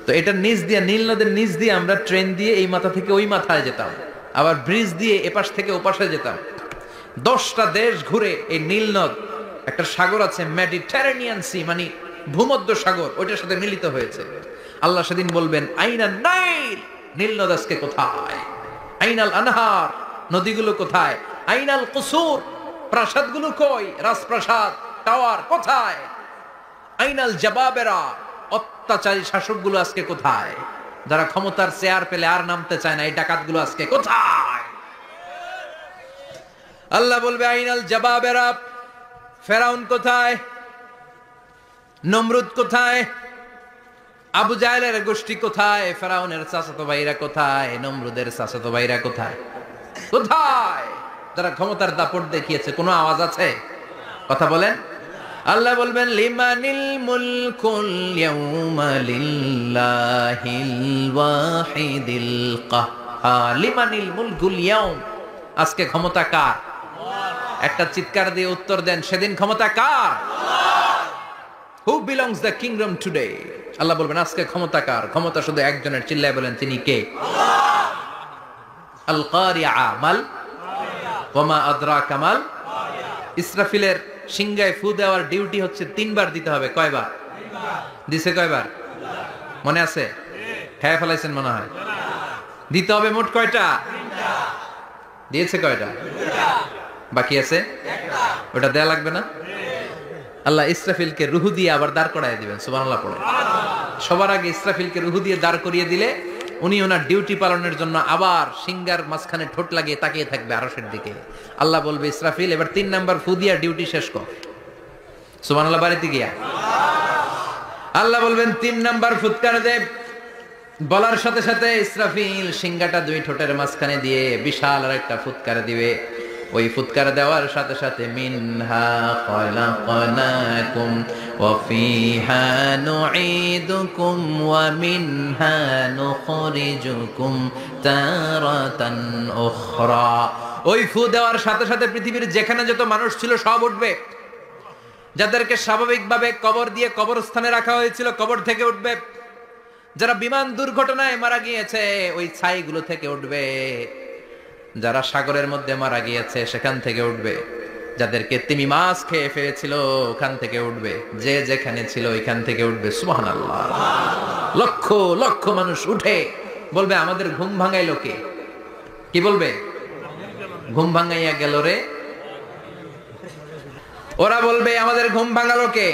তো এটার নিচ দিয়ে, নীল নদের নিচ দিয়ে আমরা ট্রেন দিয়ে এই মাথা থেকে ওই মাথায় যেতাম, আবার ব্রিজ দিয়ে এপাশ থেকে ওপাশে যেতাম। 10টা দেশ ঘুরে এই নীল নদ, একটা সাগর আছে মেডিটেরেনিয়ান সি, মানে ভূমধ্য সাগর, ওইটার সাথে মিলিত হয়েছে। আল্লাহ সেদিন বলবেন আইনা নাইল, নীল নদ আজকে কোথায়? আইনাল আনহার, নদীগুলো কোথায়? আইনাল কুসুর, প্রাসাদগুলো কই? রাজপ্রাসাদ, টাওয়ার কোথায়? আইনাল জাবাবেরা, অত্যাচারী শাসকগুলো আজকে কোথায়? যারা ক্ষমতার চেয়ার পেলে আর নামতে চায় না, এই ডাকাতগুলো আজকে কোথায়? আল্লাহ বলবে আইনাল জাবাবেরা, ফেরাউন কোথায়? নমরুদ কোথায়? আবু জাহেলের গোষ্ঠী কোথায়? ফেরাউনের চাচাতো ভাইরা কোথায়? নমরুদের চাচাতো ভাইরা কোথায়? কোথায়? যারা ক্ষমতার দাপট দেখিয়েছে, কোনো আওয়াজ আছে? কথা বলেন। আল্লাহ বলবেন লিমানিল মুলকুল ইয়াউমা লিল্লাহিল ওয়াহিদিল কাহ্হার, লিমানিল মুলকুল ইয়াউম, আজকে ক্ষমতা কার? একটা চিৎকার দিয়ে উত্তর দেন, সেদিন ক্ষমতা কার? Who belongs the kingdom today? আল্লাহ বলবেন আজকে ক্ষমতা কার? ক্ষমতা শুধু একজনের, চিল্লায় বলেন তিনি কে? আল কারিআ মাল ওয়া মা আদরাকা মাল। ইসরাফিলের সিংহায় ফু দেওয়ার ডিউটি হচ্ছে 3 বার দিতে হবে। কয়বার? দিছে কয়বার মনে আছে? হ্যাঁ ফেলাইছেন মনে হয়। দিতে হবে মোট কয়টা? দিয়েছে কয়টা? বাকি আছে ওটা দেয়া লাগবে না? আল্লাহ ইসরাফিলকে রুহু দিয়ে আবার দাঁড় করায় দিবেন। সুবহানাল্লাহ পড়ে। সবার আগে ইসরাফিলকে রুহু দিয়ে দাঁড় করিয়ে দিলে উনি ওনার ডিউটি পালনের জন্য আবার সিঙ্গার মাঝখানে ঠোঁট লাগিয়ে তাকিয়ে থাকবে আরশের দিকে। আল্লাহ বলবে, ইসরাফিল এবার 3 নাম্বার ফু দিয়া ডিউটি শেষ কর। সুবহানাল্লাহ বাড়িতে গিয়া আল্লাহ বলবেন 3 নাম্বার ফুৎকার দে। বলার সাথে সাথে ইসরাফিল সিঙ্গাটা 2 ঠোঁটের মাঝখানে দিয়ে বিশাল আরেকটা ফুৎকার দিবে। ওই ফুৎকার দেওয়ার সাথে সাথে মিনহা খালাকনাকুম ওয়া ফিহা নুঈদুকুম ওয়া মিনহা নুখরিজুকুম তারাতান উখরা। ওই ফু দেওয়ার সাথে সাথে পৃথিবীর যেখানে যত মানুষ ছিল সব উঠবে। যাদেরকে স্বাভাবিকভাবে কবর দিয়ে কবরস্থানে রাখা হয়েছিল কবর থেকে উঠবে। যারা বিমান দুর্ঘটনায় মারা গিয়েছে ওই ছাইগুলো থেকে উঠবে। যারা সাগরের মধ্যে মারা গিয়েছে সেখান থেকে উঠবে। যাদেরকে তিমি মাছ খেয়ে ফেলেছিল ওখান থেকে উঠবে। যে যেখানে ছিল ওইখান থেকে উঠবে। সুবহানাল্লাহ। লক্ষ লক্ষ মানুষ উঠে বলবে, আমাদের ঘুম ভাঙাইলো কে? কি বলবে? ঘুম ভাঙাইয়া গেল রে। ওরা বলবে, আমাদের ঘুম ভাঙালো কে?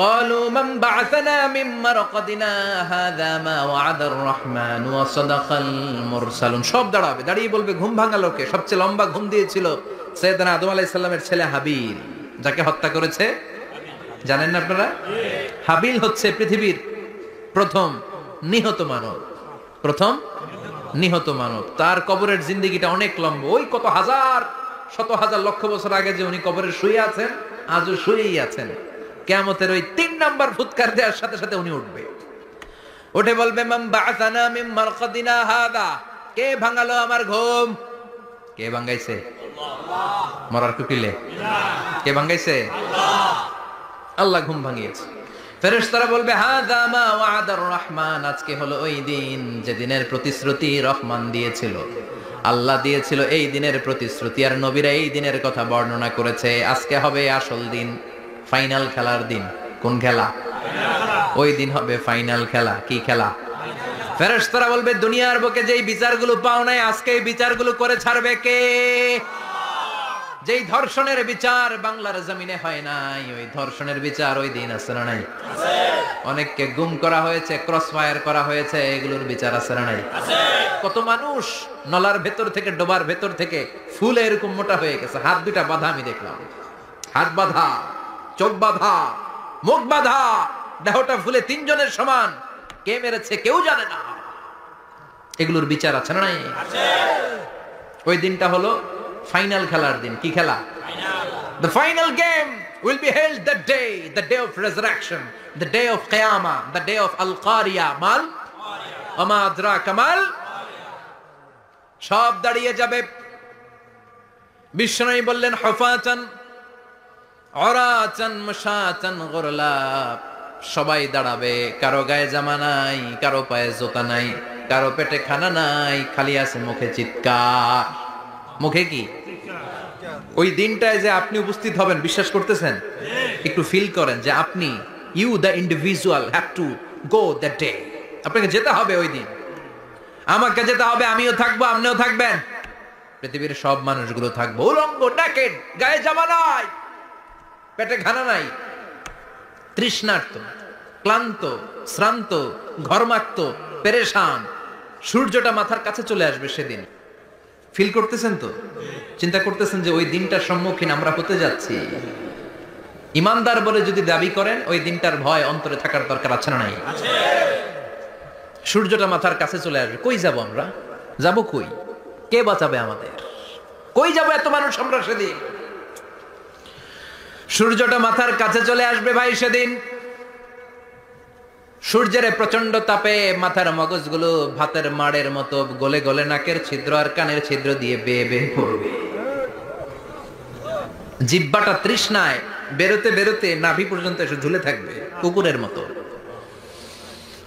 قالوا من بعثنا من مرقدنا هذا ما وعد الرحمن وصدق المرسلون। সব দাঁড়াবে, দাঁড়িয়ে বলবে, ঘুম ভাঙালো কে? সবচেয়ে লম্বা ঘুম দিয়েছিল সাইয়েদনা আদম আলাইহিস সালামের ছেলে হাবিল, যাকে হত্যা করেছে জানেন না আপনারা? হাবিল হচ্ছে পৃথিবীর প্রথম নিহত মানব। প্রথম নিহত মানব। তার কবরের জিন্দেগিটা অনেক লম্বা। ওই কত হাজার শত হাজার লক্ষ বছর আগে যে উনি কবরে শুয়ে আছেন, আজও শুয়েই আছেন। কিয়ামতের ওই 3 নাম্বার ফুৎকার দেওয়ার সাথে সাথে উনি উঠবে। উঠে বলবে, মান বা'আসানা মিন মারকাদিনা হাদা। কে ভাঙালো আমার ঘুম? কে ভাঙাইছে? আল্লাহ। মরার কুকিলে কে ভাঙাইছে? আল্লাহ। আল্লাহ ঘুম ভাঙিয়েছে। ফেরেশতারা বলবে, হাদা মা ওয়াদার রহমান। আজকে হলো ওই দিন যে দিনের প্রতিশ্রুতি রহমান দিয়েছিল, আল্লাহ দিয়েছিল। এই দিনের প্রতিশ্রুতি আর নবীরা এই দিনের কথা বর্ণনা করেছে। আজকে হবে আসল দিন, ফাইনাল খেলার দিন। কোন খেলা? ওই দিন হবে ফাইনাল খেলা। কি খেলা? ফেরেশতারা বলবে, দুনিয়ার বুকে যেই বিচারগুলো পাও নাই আজকে এই বিচারগুলো করে ছাড়বে কে? যেই ধর্ষণের বিচার বাংলার জমিনে হয় নাই, ওই ধর্ষণের বিচার ওই দিন আছে না নাই? আছে। অনেককে গুম করা হয়েছে, ক্রস ফায়ার করা হয়েছে, এগুলোর বিচার আছে না নাই? আছে। কত মানুষ নলার ভেতর থেকে, ডোবার ভেতর থেকে ফুলে এরকম মোটা হয়ে গেছে। হাত দুটা বাঁধা আমি দেখলাম। হাত বাঁধা, চোখ বাঁধা, মুখ বাঁধা, দেহটা ফুলে 3 জনের সমান। কে মেরেছে কেউ জানে না। এগুলোর বিচার আছে না নাই? আছে। ওই দিনটা হলো ফাইনাল খেলার দিন। কি খেলা? Final. The final game will be held that day, the day of resurrection, the day of qiyamah, the day of al-qariyah, mal wama adraka mal। সব দাঁড়িয়ে যাবে। বিষ্ণু বললেন, হুফাতান উরাতান মুশাতান গুরলা। সবাই দাঁড়াবে। কারো গায়ে জামা নাই, কারো পায়ে জুতা নাই, কারো পেটে খানা নাই, খালি আছে মুখে চিৎকার। মুখে কি? ওই দিনটায় যে আপনি উপস্থিত হবেন, বিশ্বাস করতেছেন? একটু ফিল করেন যে আপনি, you the individual have to go that day. আপনাকে যেতে হবে ওই দিন। আমাকে যেতে হবে, আমিও থাকবো, আপনিও থাকবেন। পৃথিবীর সব মানুষগুলো থাকবো উলঙ্গ, নাকেড, গায়ে জামা নাই, পেটে খানা নাই, তৃষ্ণার্ত, ক্লান্ত, শ্রান্ত, ঘর্মাক্ত, পেরেশান। সূর্যটা মাথার কাছে চলে আসবে সেদিন। ফিল করতেছেন তো? চিন্তা করতেছেন যে ওই দিনটার সম্মুখীন আমরা হতে যাচ্ছি। ইমানদার বলে যদি দাবি করেন, ওই দিনটার ভয় অন্তরে থাকার দরকার আছে না নাই? সূর্যটা মাথার কাছে চলে আসবে। কই যাব আমরা? যাব কই? কে বাঁচাবে আমাদের? কই যাব এত মানুষ আমরা সেদিন? সূর্যটা মাথার কাছে চলে আসবে ভাই সেদিন। সূর্যের প্রচন্ড তাপে মাথার মগজগুলো ভাতের মাড়ের মতো গলে গলে নাকের ছিদ্র আর কানের ছিদ্র দিয়ে বেয়ে বেয়ে পড়বে। জিহ্বাটা তৃষ্ণায় বেরোতে বেরোতে নাভি পর্যন্ত এসে ঝুলে থাকবে কুকুরের মতো।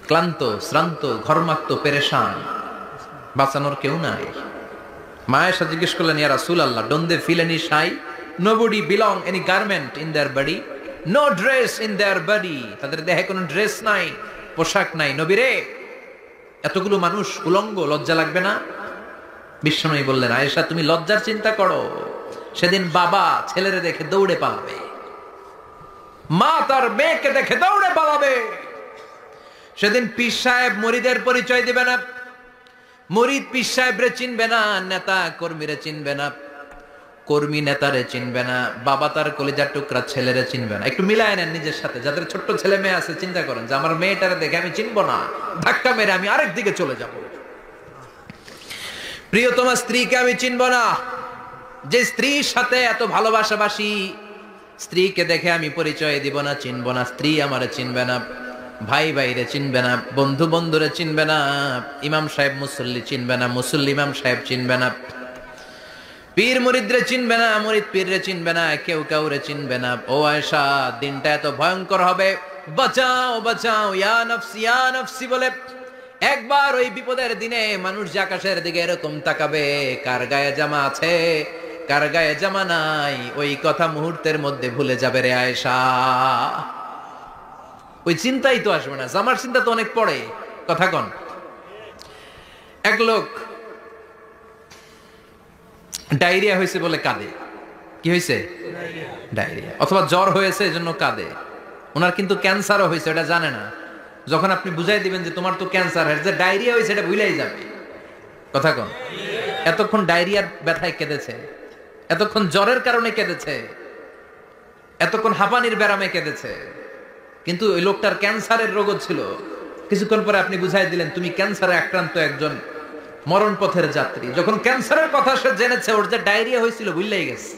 ক্লান্ত, শ্রান্ত, ঘর্মাক্ত, পেরেশান, বাঁচানোর কেউ নাই। মায়েশা জিজ্ঞেস করলেন, ইয়া রাসূলুল্লাহ, don't they feel any shy? Nobody belong any garment in their body? No dress in their body, তাদের দেহে কোনো ড্রেস নাই, পোশাক নাই। নবী রে, এতগুলো মানুষ উলঙ্গ, লজ্জা লাগবে না? বিশ্বনবী বললেন, আয়েশা তুমি লজ্জার চিন্তা করো, সেদিন বাবা ছেলেরে দেখে দৌড়ে পালাবে, মা তার মেয়েকে দেখে দৌড়ে পালাবে। সেদিন পীর সাহেব মুরিদের পরিচয় দিবে না, মুরিদ পীর সাহেবরে চিনবে না, নেতা কর্মীরে চিনবে না, কর্মী নেতারে চিনবে না, বাবা তার কলিজার টুকরা ছেলেরে চিনবে না। একটু মিলায় নেন নিজের সাথে, যাদের ছোট্ট ছেলে মেয়ে আছে চিন্তা করেন যে আমার মেয়েটারে দেখে আমি চিনবো না, ধাক্কা মেরে আমি আরেক দিকে চলে যাব। প্রিয়তমা স্ত্রীকে আমি চিনবো না, যে স্ত্রীর সাথে এত ভালোবাসাবাসি, স্ত্রীকে দেখে আমি পরিচয় দিব না, চিনবো না। স্ত্রী আমারে চিনবে না, ভাই ভাইরে চিনবে না, বন্ধু বন্ধুরে চিনবে না, ইমাম সাহেব মুসল্লি চিনবে না, মুসল্লি ইমাম সাহেব চিনবে না, পীর মুরিদরে চিনবে না, মুরিদ পীররে চিনবে না, কেউ কাউরে চিনবে না। ও আয়েশা, দিনটা এত ভয়ঙ্কর হবে, বাঁচাও বাঁচাও, ইয়া নফসি ইয়া নফসি বলে একবার ওই বিপদের দিনে মানুষ যে আকাশের দিকে এরকম তাকাবে, কার গায়ে জামা আছে কার গায়ে জামা নাই, ওই কথা মুহূর্তের মধ্যে ভুলে যাবে রে আয়েশা। ওই চিন্তাই তো আসবে না, জামার চিন্তা তো অনেক পরে। কথা কন। এক লোক ডায়রিয়া হয়েছে বলে কাঁদে। কি হয়েছে? ডায়রিয়া। অথবা জ্বর হয়েছে এজন্য কাঁদে। ওনার কিন্তু ক্যান্সারও হয়েছে, এটা জানে না। যখন আপনি বুঝাই দিবেন যে তোমার তো ক্যান্সার হয়েছে, ডায়রিয়া হয়েছে, এটা ভুলেই যাবে। কথা কন। এতক্ষণ ডায়রিয়ার ব্যথায় কেঁদেছে, এতক্ষণ জ্বরের কারণে কেঁদেছে, এতক্ষণ হাঁপানির ব্যারামে কেঁদেছে, কিন্তু ওই লোকটার ক্যান্সারের রোগও ছিল। কিছুক্ষণ পরে আপনি বুঝাই দিলেন তুমি ক্যান্সারে আক্রান্ত একজন মরণ পথের যাত্রী। যখন ক্যান্সারের কথা সে জেনেছে, ওর যে ডায়রিয়া হয়েছিল ভুলেই গেছে।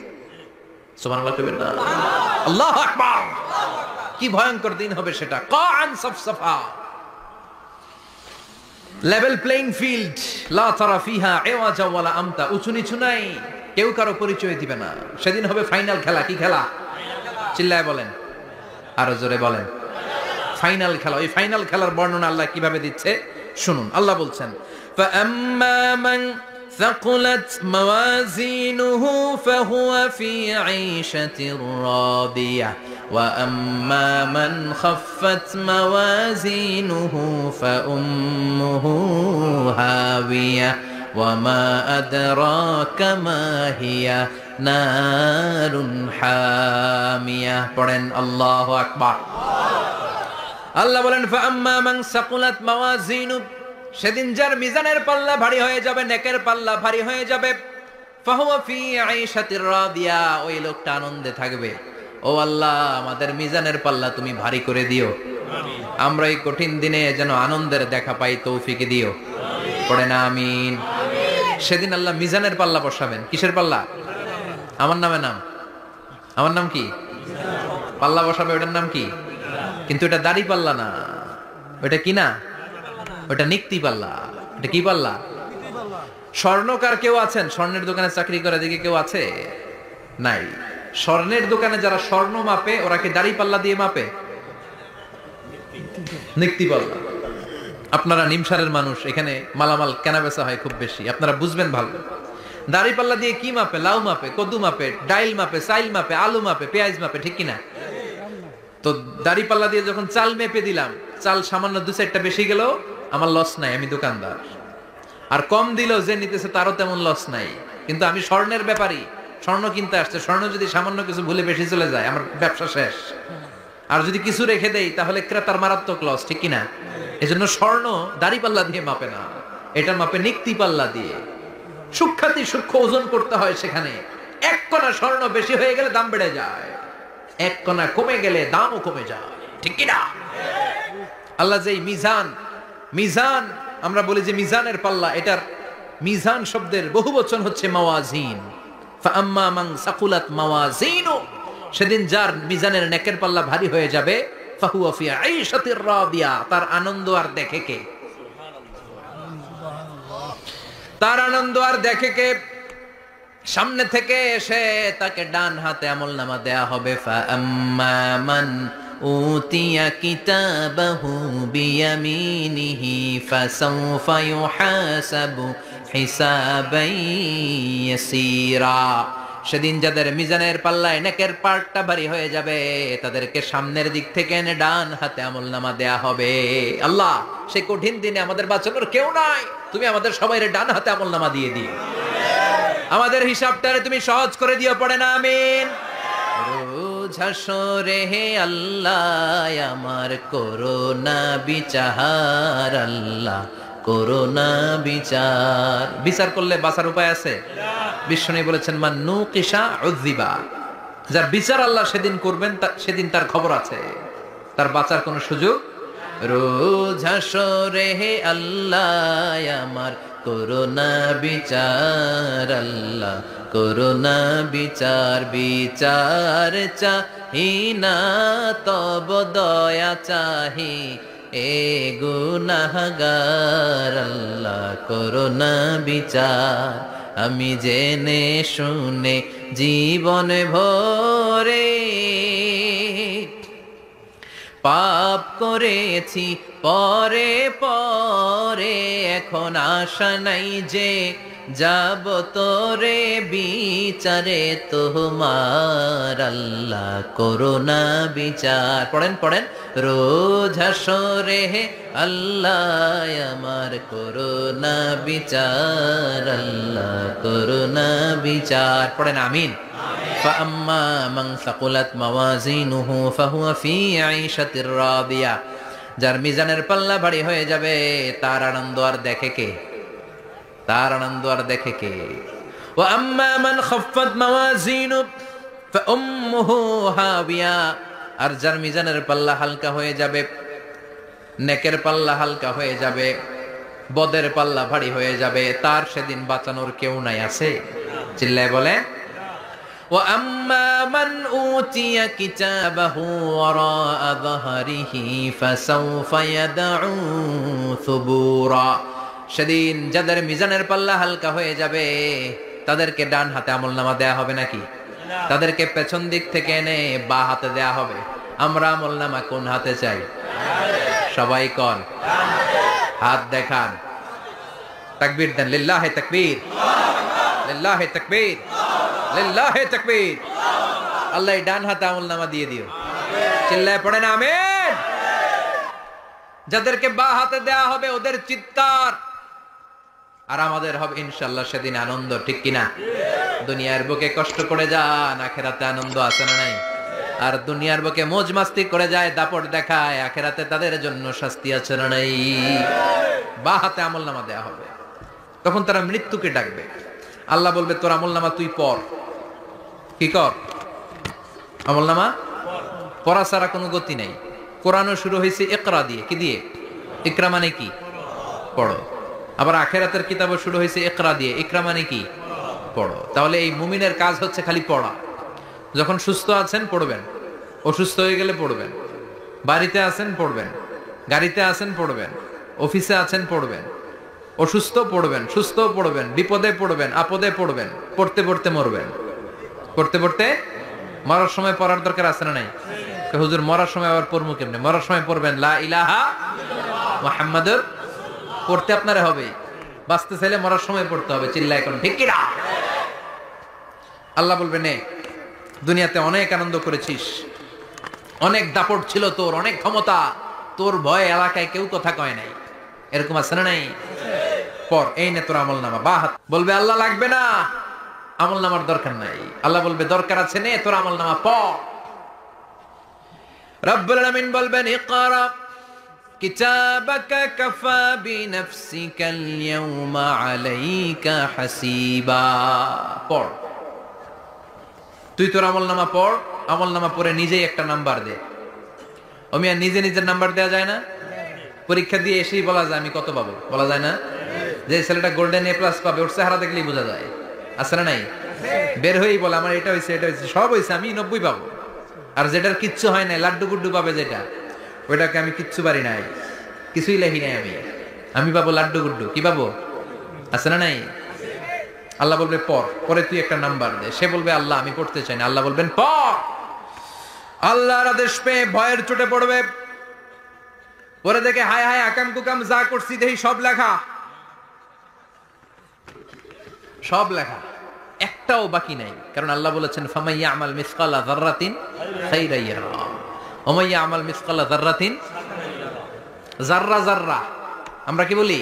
সুবহানাল্লাহ কইবেন না? আল্লাহু আকবার। কি ভয়ঙ্কর দিন হবে সেটা। কান সাফসাফা, লেভেল প্লেইং ফিল্ড, লা তারা ফিহা ইওয়াজা ওয়ালা আমতা, উঁচু নিচু নাই, কেউ কারো পরিচয় দিবে না। সেদিন হবে ফাইনাল খেলা। কি খেলা? চিল্লায় বলেন, আরো জোরে বলেন। ফাইনাল খেলা। ওই ফাইনাল খেলার বর্ণনা আল্লাহ কিভাবে দিচ্ছে শুনুন। আল্লাহ বলছেন, فَأَمَّا مَنْ ثَقُلَتْ مَوَازِينُهُ فَهُوَ فِي عِيشَةٍ رَاضِيَةٍ وَأَمَّا مَنْ خَفَّتْ مَوَازِينُهُ فَأُمُّهُ هَاوِيَةٌ وَمَا أَدْرَاكَ مَا هِيَ نَارٌ حَامِيَةٌ। পড়েন আল্লাহু আকবার। আল্লাহ বলেন, فَأَمَّا مَنْ ثَقُلَتْ مَوَازِينُهُ, সেদিন যার মিজানের পাল্লা ভারী হয়ে যাবে, নেকের পাল্লা ভারী হয়ে যাবে, فَهُوَ فِي عِيشَةٍ رَاضِيَةٍ, ওই লোকটা আনন্দে থাকবে। ও আল্লাহ, আমাদের মিজানের পাল্লা তুমি ভারী করে দিও, আমরা এই কঠিন দিনে যেন আনন্দের দেখা পাই, তৌফিক দিও। পড়েন আমিন। সেদিন আল্লাহ মিজানের পাল্লা বসাবেন। কিসের পাল্লা? আমার নামে নাম। আমার নাম কি? পাল্লা বসাবে, ওটার নাম কি? কিন্তু এটা দাড়ি পাল্লা না, ওটা কি না, ওটা নিক্তি পাল্লা। এটা কি পাল্লা? স্বর্ণকার কেউ আছেন? স্বর্ণের দোকানে চাকরি করে দিকে কেউ আছে? নাই। স্বর্ণের দোকানে যারা স্বর্ণ মাপে, ওরা কি দাড়ি পাল্লা দিয়ে মাপে? নিক্তি পাল্লা। আপনারা নিমসারের মানুষ, এখানে মালামাল কেনা বেচা হয় খুব বেশি, আপনারা বুঝবেন ভালো। দাড়ি পাল্লা দিয়ে কি মাপে? লাউ মাপে, কদু মাপে, ডাইল মাপে, চাইল মাপে, আলু মাপে, পেঁয়াজ মাপে, ঠিক কিনা? তো দাড়ি পাল্লা দিয়ে যখন চাল মেপে দিলাম, চাল সামান্য 2-4টা বেশি গেল, আমার লস নাই, আমি দোকানদার। আর কম দিলেও যে নিতেছে তারও তেমন লস নাই। কিন্তু আমি স্বর্ণের ব্যাপারী, স্বর্ণ কিনতে আসছে, স্বর্ণ যদি সামান্য কিছু ভুলে বেশি চলে যায়, আমার ব্যবসা শেষ। আর যদি কিছু রেখে দেই তাহলে ক্রেতার মারাত্মক লস, ঠিক কিনা? এজন্য স্বর্ণ দাড়ি পাল্লা দিয়ে মাপে না, এটা মাপে নিক্তি পাল্লা দিয়ে। সূক্ষ্মাতি সূক্ষ্ম ওজন করতে হয় সেখানে। এক কণা স্বর্ণ বেশি হয়ে গেলে দাম বেড়ে যায়, এক কণা কমে গেলে দামও কমে যায়, ঠিক কিনা? আল্লাহ যে মিজান, মিজান আমরা বলি যে মিজানের পাল্লা, এটার মিজান শব্দের বহু বচন হচ্ছে মাওয়াজিন। ফাআম্মা মান সাকুলাত মাওয়াজিনু, সেদিন যার মিজানের নেকের পাল্লা ভারী হয়ে যাবে, ফাহুয়া ফি আইশাতির রাদিয়া, তার আনন্দ আর দেখে কে? তার আনন্দ আর দেখে কে? সামনে থেকে এসে তাকে ডান হাতে আমলনামা দেয়া হবে। ফাআম্মা মান উতিয়া কিতাবাহু বিয়ামিনিহি ফাসাউফা ইউহাসাবু হিসাবান ইয়াসীরা, সেদিন যাদের মিজানের পাল্লায় নেকের পার্টটা ভারী হয়ে যাবে তাদেরকে সামনের দিক থেকে এনে ডান হাতে আমলনামা দেয়া হবে। আল্লাহ, সেই কঠিন দিনে আমাদের বাঁচানোর কেউ নাই, তুমি আমাদের সবাইরে ডান হাতে আমলনামা দিয়ে দিও, আমাদের হিসাবটারে তুমি সহজ করে দিও, পড়ে না আমিন। রোজ হাসরে হে আল্লাহ আমার করোনা বিচার, আল্লাহ করোনা বিচার। বিচার করলে বাঁচার উপায় আছে? বিষ্ণু বলেছেন মান নুকিশা উযিবা, যার বিচার আল্লাহ সেদিন করবেন সেদিন তার খবর আছে, তার বাঁচার কোনো সুযোগ। রোজ হাসরে হে আল্লাহ আমার করোনা বিচার, আল্লাহ করোনা বিচার। বিচার চাহি না তব দয়া চাহি এ গুনাহগার, আল্লাহ করোনা বিচার। আমি জেনে শুনে জীবন ভরে পাপ করেছি পরে পরে, এখন আশা নাই যে যাব তোরে বিচারে তোমার, আল্লাহ করোনা বিচার। পড়েন পড়েন, রোজ হাসরে হে আল্লাহ আমার করোনা বিচার, আল্লাহ করোনা বিচার। পড়েন আমিন। فأما من ثقلت موازينه فهو في عيشة راضية, যার মিজানের পাল্লা ভারী হয়ে যাবে তার আনন্দ আর দেখে কে, তার আনন্দ আর দেখে কে। وأما من خفت موازينه فأمه هاوية, আর যার মিজানের পাল্লা হালকা হয়ে যাবে, নেকের পাল্লা হালকা হয়ে যাবে, বদের পাল্লা ভারী হয়ে যাবে, তার সেদিন বাঁচানোর কেউ নাই। আছে? চিল্লায় বলে وَأَمَّا مَنْ أُوتِيَ كِتَابَهُ وَرَاءَ ظَهْرِهِ فَسَوْفَ يَدْعُو ثُبُورًا, সেদিন যাদের মিজানের পাল্লা হালকা হয়ে যাবে তাদেরকে ডান হাতে আমলনামা দেয়া হবে নাকি? তাদেরকে পেছন দিক থেকে এনে বা হাতে দেয়া হবে। আমরা আমলনামা কোন হাতে চাই? সবাই কোন হাত দেখান, তাকবীর দেন, লিল্লাহে তাকবীর, লিল্লাহে তাকবীর, লিল্লাহে তাকবীর। আল্লাহ ডান হাতে আমলনামা দিয়ে দিও, চিল্লায় পড়েন আমিন। যাদেরকে বা হাতে দেয়া হবে ওদের চিৎকার, আর আমাদের হবে ইনশাআল্লাহ সেদিন আনন্দ, ঠিক কিনা? দুনিয়ার বুকে কষ্ট করে যান, আখেরাতে আনন্দ আছে না নাই? আর দুনিয়ার বুকে মौज মাস্তি করে যায়, দাপট দেখায়, আখেরাতে তাদের জন্য শাস্তি আছে না নাই? বা হাতে আমলনামা দেয়া হবে, তখন তারা মৃত্যুকে ডাকবে। আল্লাহ বলবে তোর আমলনামা তুই পড়। কি কর? আমলনামা পড়া ছাড়া কোনো গতি নাই। কোরআনও শুরু হয়েছে ইকরা দিয়ে। কি দিয়ে? ইকরা মানে কি? পড়ো। আবার আখেরাতের কিতাবও শুরু হয়েছে ইকরা দিয়ে। ইকরা মানে কি? পড়ো। তাহলে এই মুমিনের কাজ হচ্ছে খালি পড়া। যখন সুস্থ আছেন পড়বেন, অসুস্থ হয়ে গেলে পড়বেন, বাড়িতে আছেন পড়বেন, গাড়িতে আছেন পড়বেন, অফিসে আছেন পড়বেন, অসুস্থ পড়বেন, সুস্থ পড়বেন, বিপদে পড়বেন, আপদে পড়বেন, পড়তে পড়তে মরবেন, পড়তে পড়তে মরার সময় পড়ার দরকার আছে না নাই? হুজুর মরার সময় আবার পড়বো কেমনে? মরার সময় পড়বেন লা ইলাহা মুহাম্মাদুর, পড়তে আপনারা হবে। বাঁচতে চাইলে মরার সময় পড়তে হবে। চিল্লায় এখন ঠিক কিনা? আল্লাহ বলবে নে, দুনিয়াতে অনেক আনন্দ করেছিস, অনেক দাপট ছিল তোর, অনেক ক্ষমতা, তোর ভয়ে এলাকায় কেউ কথা কয় নাই, এরকম আছে না নাই? পর এই নে তোর আমলনামা। বা হাত বলবে আল্লাহ লাগবে না, আমলনামার দরকার নাই। আল্লাহ বলবে দরকার আছে, নে তোর আমলনামা পড়। রব্বুল আলামিন বলবেন ইকরা কিতাবাকা কাফা বিনাফসিকাল ইয়াওমা আলাইকা হাসিবা, পড়, তুই তোর আমলনামা পড়। আমলনামা পড়ে নিজেই একটা নাম্বার দে। ওমিয়া নিজে নিজের নাম্বার দেয়া যায় না? পরীক্ষা দিয়ে এসেই বলা যায় আমি কত পাবো, বলা যায় না? যে ছেলেটা গোল্ডেন এ প্লাস পাবে ওর চেহারা দেখলেই বোঝা যায়, আছে না নাই? বের হয়েই বলে আমার এটা হয়েছে, এটা হয়েছে, সব হয়েছে, আমি 90 পাবো। আর যেটার কিচ্ছু হয় নাই, লাড্ডু গুড্ডু পাবে যেটা, ওইটাকে আমি কিচ্ছু পারি নাই, কিছুই লেখি নাই, আমি পাবো লাড্ডু গুড্ডু। কি পাবো? আছে না নাই? আল্লাহ বলবে পড়, পরে তুই একটা নাম্বার দে। সে বলবে আল্লাহ আমি পড়তে চাই না। আল্লাহ বলবেন পড়। আল্লাহর আদেশ পেয়ে ভয়ের চোটে পড়বে, পরে দেখে হায় হায় আকাম কুকাম যা করছি দেখি সব লেখা, সব লেখা। একটাও বাকি নাই, কারণ আল্লাহ বলেছেন ফামাইয়া আমাল মিসকালা যাররাতিন খাইরান ইয়ারা ওয়া মাইয়া আমাল মিসকালা যাররাতিন যাররা যাররা, আমরা কি বলি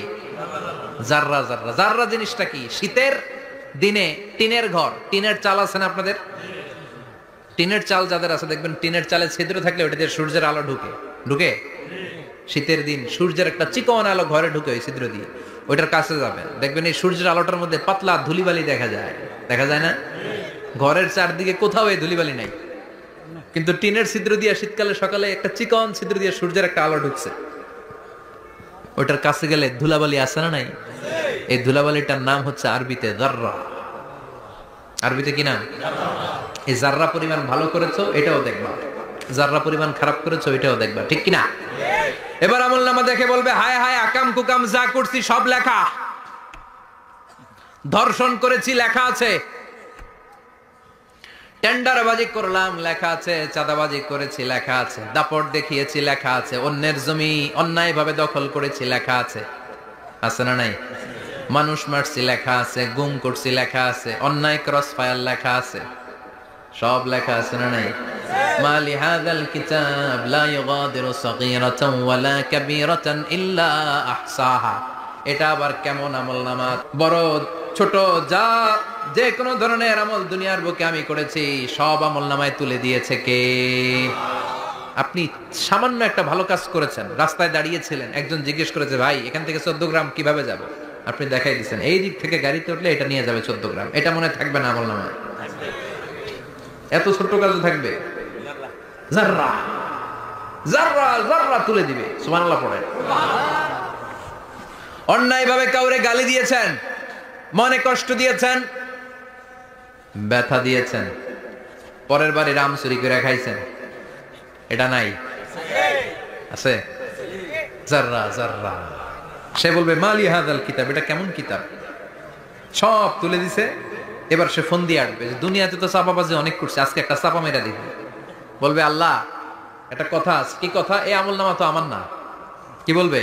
যাররা যাররা। যাররা জিনিসটা কি? শীতের দিনে টিনের ঘর, টিনের চাল আছে না আপনাদের? টিনের চাল যাদের আছে দেখবেন টিনের চালে ছিদ্র থাকলে ওটা দিয়ে সূর্যের আলো ঢুকে ঢুকে শীতের দিন সূর্যের একটা চিকন আলো ঘরে ঢুকে ওই ছিদ্র দিয়ে, ওইটার কাছে যাবেন দেখবেন এই সূর্যের আলোটার মধ্যে পাতলা ধুলিবালি দেখা যায়, দেখা যায় না? ঘরের চারদিকে কোথাও এই ধুলিবালি নাই, কিন্তু টিনের ছিদ্র দিয়ে শীতকালে সকালে একটা চিকন ছিদ্র দিয়ে সূর্যের একটা আলো ঢুকছে, ওইটার কাছে গেলে ধুলাবালি আছে না নাই? এই ধুলাবালিটার নাম হচ্ছে আরবিতে যাররা। আরবিতে কি নাম? এই যাররা পরিমাণ ভালো করেছো এটাও দেখবা, যাররা পরিমাণ খারাপ করেছো এটাও দেখবা, ঠিক কিনা? এবার আমলনামা দেখে বলবে হায় হায় আকাম কুকাম যা করছি সব লেখা, ধর্ষণ করেছি লেখা আছে, টেন্ডারবাজি করলাম লেখা আছে, চাঁদাবাজি করেছি লেখা আছে, দাপট দেখিয়েছি লেখা আছে, অন্যের জমি অন্যায়ভাবে দখল করেছি লেখা আছে, আছে না নাই? মানুষ মারছি লেখা আছে, গুম করছি লেখা আছে, অন্যায় ক্রস ফায়ার লেখা আছে, সব লেখা আছে না নাই? মালি হাযাল কিতাব লা ইউগাদিরু সাগীরাতান ওয়ালা কাবীরাতান ইল্লা আহসাহা। এটা আবার কেমন আমলনামা? বড় ছোট যা যে কোনো ধরনের আমল দুনিয়ার বুকে আমি করেছি সব আমলনামায় তুলে দিয়েছে কে? আপনি সামান্য একটা ভালো কাজ করেছেন, রাস্তায় দাঁড়িয়েছিলেন, একজন জিজ্ঞেস করেছে ভাই এখান থেকে 14 গ্রাম কিভাবে যাব, আপনি দেখাই দিচ্ছেন এই দিক থেকে গাড়িতে উঠলে এটা নিয়ে যাবে 14 গ্রাম, এটা মনে থাকবে না আমলনামায়? এত ছোট্ট কাজও থাকবে? যাররা যাররা যাররা তুলে দিবে। সুবহানাল্লাহ পড়ে। অন্যায়ভাবে কাউরে গালি দিয়েছেন, মনে কষ্ট দিয়েছেন, ব্যথা দিয়েছেন, পরের বাড়ি রাম চুরি করে খাইছেন, এটা নাই? আছে? যাররা যাররা। সে বলবে মালি হাযাল কিতাব, এটা কেমন কিতাব, সব তুলে দিছে। এবার সে ফোন দিয়ে আসবে যে দুনিয়াতে তো চাপাবাজি অনেক করছে, আজকে একটা চাপা মেরা দিবে। বলবে আল্লাহ একটা কথা আছে। কি কথা? এই আমলনামা তো আমার না। কি বলবে?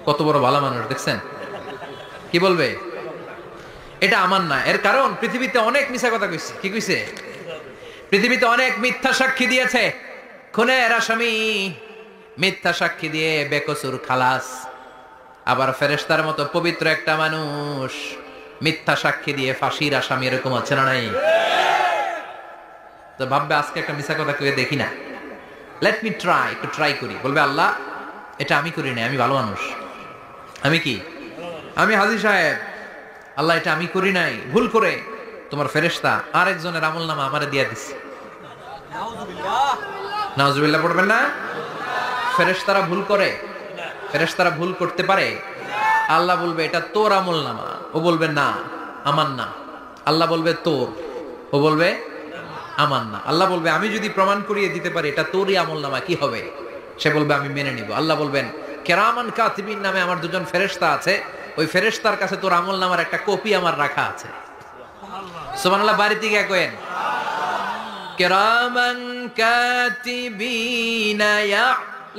কত বড় ভালো মানুষ দেখছেন, কি বলবে? এটা আমার না। এর কারণ পৃথিবীতে অনেক মিথ্যা কথা কইছে। কি কইছে? পৃথিবীতে অনেক মিথ্যা সাক্ষী দিয়েছে, খুনের আসামি মিথ্যা সাক্ষী দিয়ে বেকসুর খালাস। আবার ফেরেশতার মতো পবিত্র একটা মানুষ মিথ্যা সাক্ষী দিয়ে ফাঁসির আসামি, এরকম আছে না নাই? তো ভাববে আজকে একটা মিথ্যা কথা কয়ে দেখি না, লেট মি ট্রাই, একটু ট্রাই করি। বলবে আল্লাহ এটা আমি করি নাই, আমি ভালো মানুষ, আমি কি, আমি হাজী সাহেব, আল্লাহ এটা আমি করি নাই, ভুল করে তোমার ফেরেশতা আরেকজনের আমলনামা আমারে দিয়ে দিছে। নাউজুবিল্লাহ পড়বেন না? ফেরেশতারা ভুল করে? ফেরেশতারা ভুল করতে পারে? আল্লাহ বলবে এটা তোর আমলনামা, ও বলবে না আমার না। আল্লাহ বলবে তোর, ও বলবে আমার না। আল্লাহ বলবে আমি যদি প্রমাণ করিয়ে দিতে পারি এটা তোরই আমলনামা, কি হবে? সে বলবে আমি মেনে নিব। আল্লাহ বলবেন কেরামান কাতিবিন নামে আমার দুজন ফেরেশতা আছে, ওই ফেরেশতার কাছে তোর আমলনামার একটা কপি আমার রাখা আছে। সুবহানাল্লাহ। বাড়িতে গিয়ে কইেন কেরামান কাতিবিনা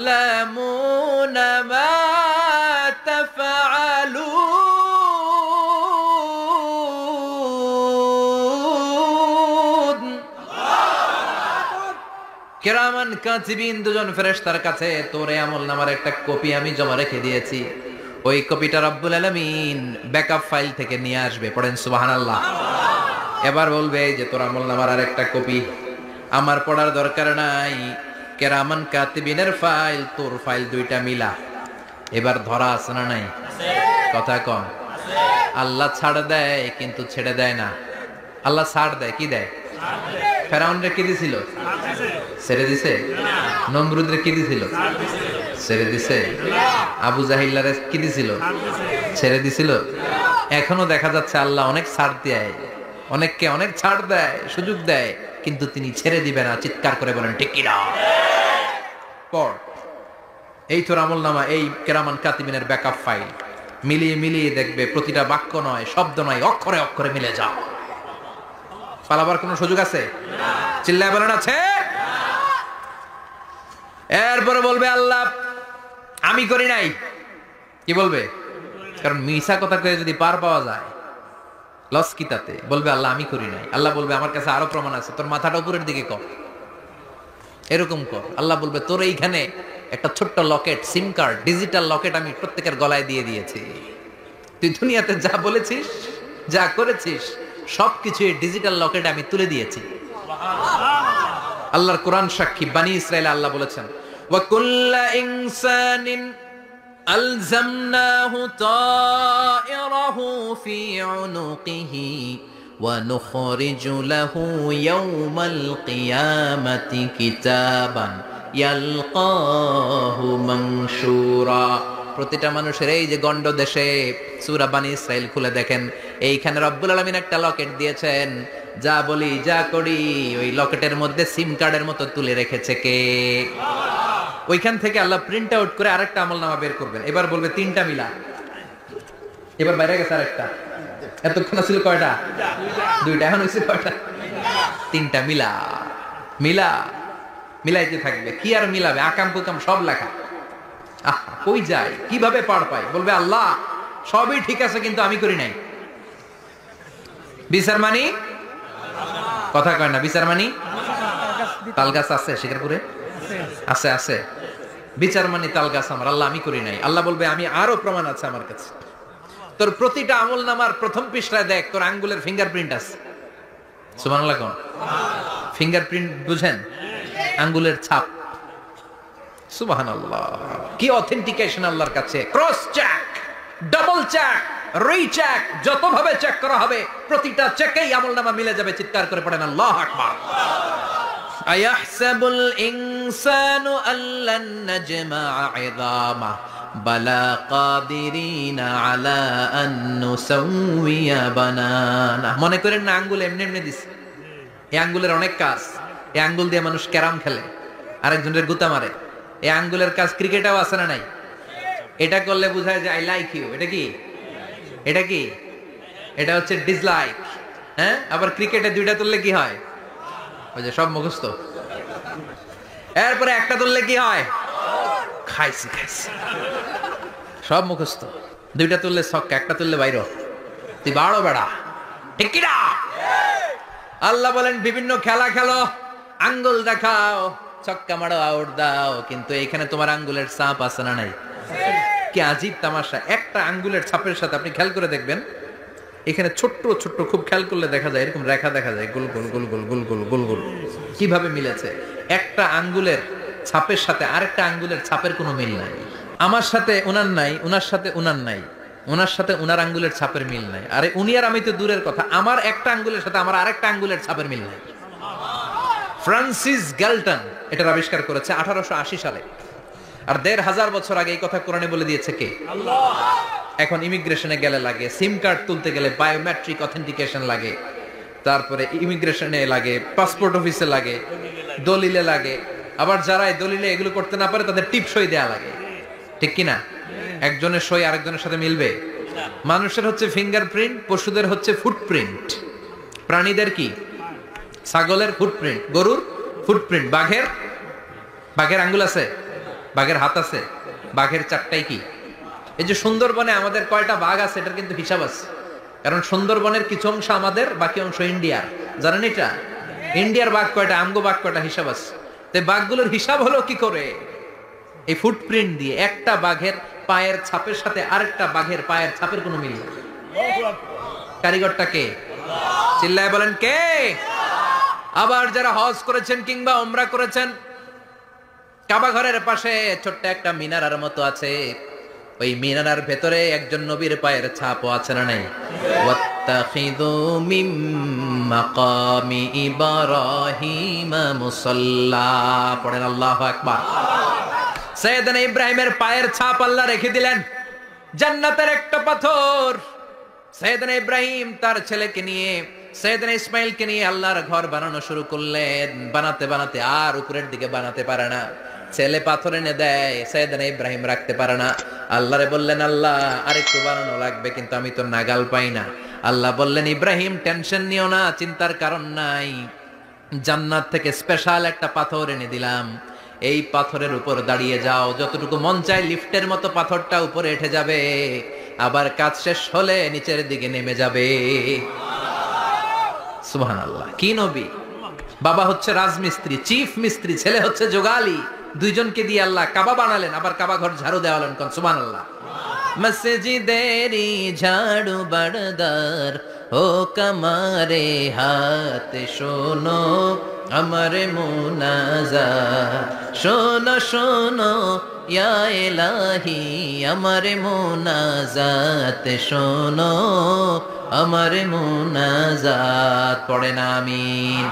ইয়ালামুনা মা তাফআলুন। কেরামান কাতিবিন দুজন ফেরেশতার কাছে তোর আমলনামার একটা কপি আমি জমা রেখে দিয়েছি, ওই কপিটা রব্বুল আলামিন ব্যাকআপ ফাইল থেকে নিয়ে আসবে। পড়েন সুবহানাল্লাহ। এবার বলবে যে তোর আমলনামার আর একটা কপি আমার পড়ার দরকার নাই, কেরামান কাতিবিনের ফাইল তোর ফাইল দুইটা মিলা। এবার ধরা আছে না নাই? কথা কম। আল্লাহ ছাড় দেয় কিন্তু ছেড়ে দেয় না। আল্লাহ ছাড় দেয়, কি দেয়? ফেরাউনরে কি দিছিল? ছেড়ে দিছে। নমরুদরে কি দিছিল? ছেড়ে দিছে। আবু জাহিল্লারে কি দিছিল? ছেড়ে দিছিল। এখনো দেখা যাচ্ছে আল্লাহ অনেক ছাড় দেয়, অনেককে অনেক ছাড় দেয়, সুযোগ দেয়, কিন্তু তিনি ছেড়ে দিবে না। চিৎকার করে বলেন ঠিক কিনা? পড় এই তোর আমলনামা, এই কেরামান কাতিবিনের ব্যাকআপ ফাইল মিলিয়ে মিলিয়ে দেখবে প্রতিটা বাক্য নয়, শব্দ নয়, অক্ষরে অক্ষরে মিলে যাও। পালাবার কোনো সুযোগ আছে? চিল্লায় বলেন আছে। এরপরে বলবে আল্লাহ আমি করি নাই। কি বলবে? কারণ মিছা কথা কয়ে যদি পার পাওয়া যায়, লস কি তাতে? বলবে আল্লাহ আমি করি নাই। আল্লাহ বলবে আমার কাছে আরো প্রমাণ আছে, তোর মাথাটা উপরের দিকে কর, এরকম কর। আল্লাহ বলবে তোর এইখানে একটা ছোট্ট লকেট, সিম কার্ড, ডিজিটাল লকেট আমি প্রত্যেকের গলায় দিয়ে দিয়েছি। তুই দুনিয়াতে যা বলেছিস, যা করেছিস, সবকিছু এই ডিজিটাল লকেটে আমি তুলে দিয়েছি। আল্লাহর কোরআন সাক্ষী, বানি ইসরাইল আল্লাহ বলেছেন ওয়া কুল্লা ইনসানিন আলজামনাহু তায়রাহু ফি উনুকিহি ওয়া নুখরিজু লাহু ইয়াওমাল কিয়ামাতি কিতাবান ইয়ালকাহু মানশুরা। প্রতিটা মানুষের এই যে গন্ড দেশে সূরা বানি ইসরাইল খুলে দেখেন, এইখানে রব্বুল আলামিন একটা লকেট দিয়েছেন। যা বলি যা করি ওই লকেটের মধ্যে সিম কার্ডের মতো তুলে রেখেছে কে? ওইখান থেকে আল্লাহ প্রিন্ট আউট করে আরেকটা আমলনামা বের করবেন। এবার বলবে তিনটা মিলা, এবার বাইরে গেছে আরেকটা। এতক্ষণ ছিল কয়টা? দুইটা, এখন হয়েছে কয়টা? তিনটা। মিলা মিলা মিলাইতে থাকবে। কি আর মিলাবে? আকাম কুকাম সব লেখা। কই যায়, কিভাবে পার পায়? বলবে আল্লাহ সবই ঠিক আছে কিন্তু আমি করি নাই। বিচার মানি কথা কয় না, বিচার মানি তাল গাছ আছে শিকারপুরে, আছে আছে বিচার মানি তাল গাছ আমার। আল্লাহ আমি করি নাই। আল্লাহ বলবে আমি আরো প্রমাণ আছে আমার কাছে। তোর প্রতিটা আমল নামার প্রথম পৃষ্ঠায় দেখ তোর আঙ্গুলের ফিঙ্গারপ্রিন্ট আছে। সুবহানাল্লাহ কোন ফিঙ্গারপ্রিন্ট বুঝেন? আঙ্গুলের ছাপ। সুবহানাল্লাহ, কি অথেন্টিকেশন আল্লাহর কাছে। Cross check, double check, recheck, যতভাবে চেক করা হবে প্রতিটা চেকেই আমলনামা মিলে যাবে। চিৎকার করে পড়েন আল্লাহু আকবার। আয়াহসাবুল ইনসানু আল্লান নাজমা'a 'ইযামা বালা কাদিরিনা আলা আন নুসাউইয়া বানানা। মনে করেন না আঙ্গুল এমনি এমনি দিছে। এই আঙ্গুলের অনেক কাজ। এই আঙ্গুল দিয়ে মানুষ ক্যারাম খেলে, আরেকজনের গুতা মারে। এই আঙ্গুলের কাজ ক্রিকেটেও আছে না নাই? এটা করলে বোঝায় যে আই লাইক ইউ। এটা কি? এটা কি? এটা হচ্ছে ডিসলাইক। হ্যাঁ, আবার ক্রিকেটে দুইটা তুললে কি হয়? ওই যে সব মুখস্থ। এরপরে একটা তুললে কি হয়? খাইছি খাইছি, সব মুখস্থ। দুইটা তুললে ছক্কা, একটা তুললে বাইরে। তুই বাড়ো বেড়া, ঠিক কি না? আল্লাহ বলেন বিভিন্ন খেলা খেলো, আঙ্গুল দেখাও, ছক্কা মারো, আউট দাও, কিন্তু এইখানে তোমার আঙ্গুলের ছাপ আছে না নাই? কি আজীব তামাশা। একটা আঙ্গুলের ছাপের সাথে আপনি খেয়াল করে দেখবেন, এখানে ছোট্ট ছোট্ট খুব খেয়াল করলে দেখা যায় এরকম রেখা দেখা যায়, গোল গোল গোল গোল গোল গোল গোল গোল। কিভাবে মিলেছে? একটা আঙ্গুলের ছাপের সাথে আরেকটা আঙ্গুলের ছাপের কোনো মিল নাই। আমার সাথে উনার নাই, উনার সাথে উনার নাই, উনার সাথে উনার আঙ্গুলের ছাপের মিল নাই। আরে উনি আর আমি তো দূরের কথা, আমার একটা আঙ্গুলের সাথে আমার আরেকটা আঙ্গুলের ছাপের মিল নাই। ফ্রান্সিস গ্যালটন এটার আবিষ্কার করেছে 1880 সালে। আর 1500 বছর আগে এই কথা কোরআনে বলে দিয়েছে কে? আল্লাহ। এখন ইমিগ্রেশনে গেলে লাগে, সিম কার্ড তুলতে গেলে বায়োমেট্রিক অথেন্টিকেশন লাগে, তারপরে ইমিগ্রেশনে লাগে, পাসপোর্ট অফিসে লাগে, দলিলে লাগে। আবার যারা এই দলিলে এগুলো করতে না পারে তাদের টিপ সই দেয়া লাগে, ঠিক কিনা? একজনের সই আরেকজনের সাথে মিলবে? মানুষের হচ্ছে ফিঙ্গারপ্রিন্ট, পশুদের হচ্ছে ফুটপ্রিন্ট। প্রাণীদের কি? ছাগলের ফুটপ্রিন্ট, গরুর ফুটপ্রিন্ট, বাঘের আঙ্গুল আছে, বাঘের হাত আছে, বাঘের চারটাই কি? এই যে সুন্দরবনে আমাদের কয়টা বাঘ আছে এটার কিন্তু হিসাব আছে। কারণ সুন্দরবনের কিছু অংশ আমাদের, বাকি অংশ ইন্ডিয়ার। জানেন এটা? ইন্ডিয়ার বাঘ কয়টা, আমগো বাঘ কয়টা, হিসাব আছে। তো বাঘগুলোর হিসাব হলো কি করে? এই ফুটপ্রিন্ট দিয়ে। একটা বাঘের পায়ের ছাপের সাথে আরেকটা বাঘের পায়ের ছাপের কোনো মিল নেই। কারিগরটা কে? চিল্লায় বলেন কে? আবার যারা হজ করেছেন কিংবা উমরা করেছেন, কাবা ঘরের পাশে ছোট্ট একটা মিনারার মতো আছে, ওই মিনারার ভেতরে একজন নবীর পায়ের ছাপও আছে না নাই? ওয়াত্তাখিযু মিন মাকামি ইব্রাহিম মুসাল্লা। পড়েন আল্লাহু আকবার। সাইয়েদনা ইব্রাহিমের পায়ের ছাপ আল্লাহ রেখে দিলেন জান্নাতের একটা পাথর। সাইয়েদনা ইব্রাহিম তার ছেলেকে নিয়ে, সাইয়েদনা ইসমাইলকে নিয়ে আল্লাহর ঘর বানানো শুরু করলেন। বানাতে বানাতে আর উপরের দিকে বানাতে পারে না, ছেলে পাথর এনে দেয়, সাইয়েদনা ইব্রাহিম রাখতে পারে না। আল্লাহরে বললেন আল্লাহ আরেকটু বানানো লাগবে, কিন্তু আমি তো নাগাল পাই না। আল্লাহ বললেন ইব্রাহিম টেনশন নিও না, চিন্তার কারণ নাই, জান্নাত থেকে স্পেশাল একটা পাথর এনে দিলাম, এই পাথরের উপর দাঁড়িয়ে যাও, যতটুকু মন চায় লিফটের মতো পাথরটা উপরে উঠে যাবে, আবার কাজ শেষ হলে নিচের দিকে নেমে যাবে। সুবহানাল্লাহ। কি নবী? বাবা হচ্ছে রাজমিস্ত্রি, চিফ মিস্ত্রি, ছেলে হচ্ছে যোগালী, দুইজনকে দিয়ে আল্লাহ কাবা বানালেন, আবার কাবা ঘর ঝাড়ু দেওয়ালেন। কোন সুবহানাল্লাহ। মসজিদেরি ঝাড়ু বরদার ও কমারে হাত শোনো আমার মুনাজাত, শোনো শোনো ইয়া ইলাহি আমার মুনাজাত, শোনো আমার মুনাজাত। পড়েন আমিন।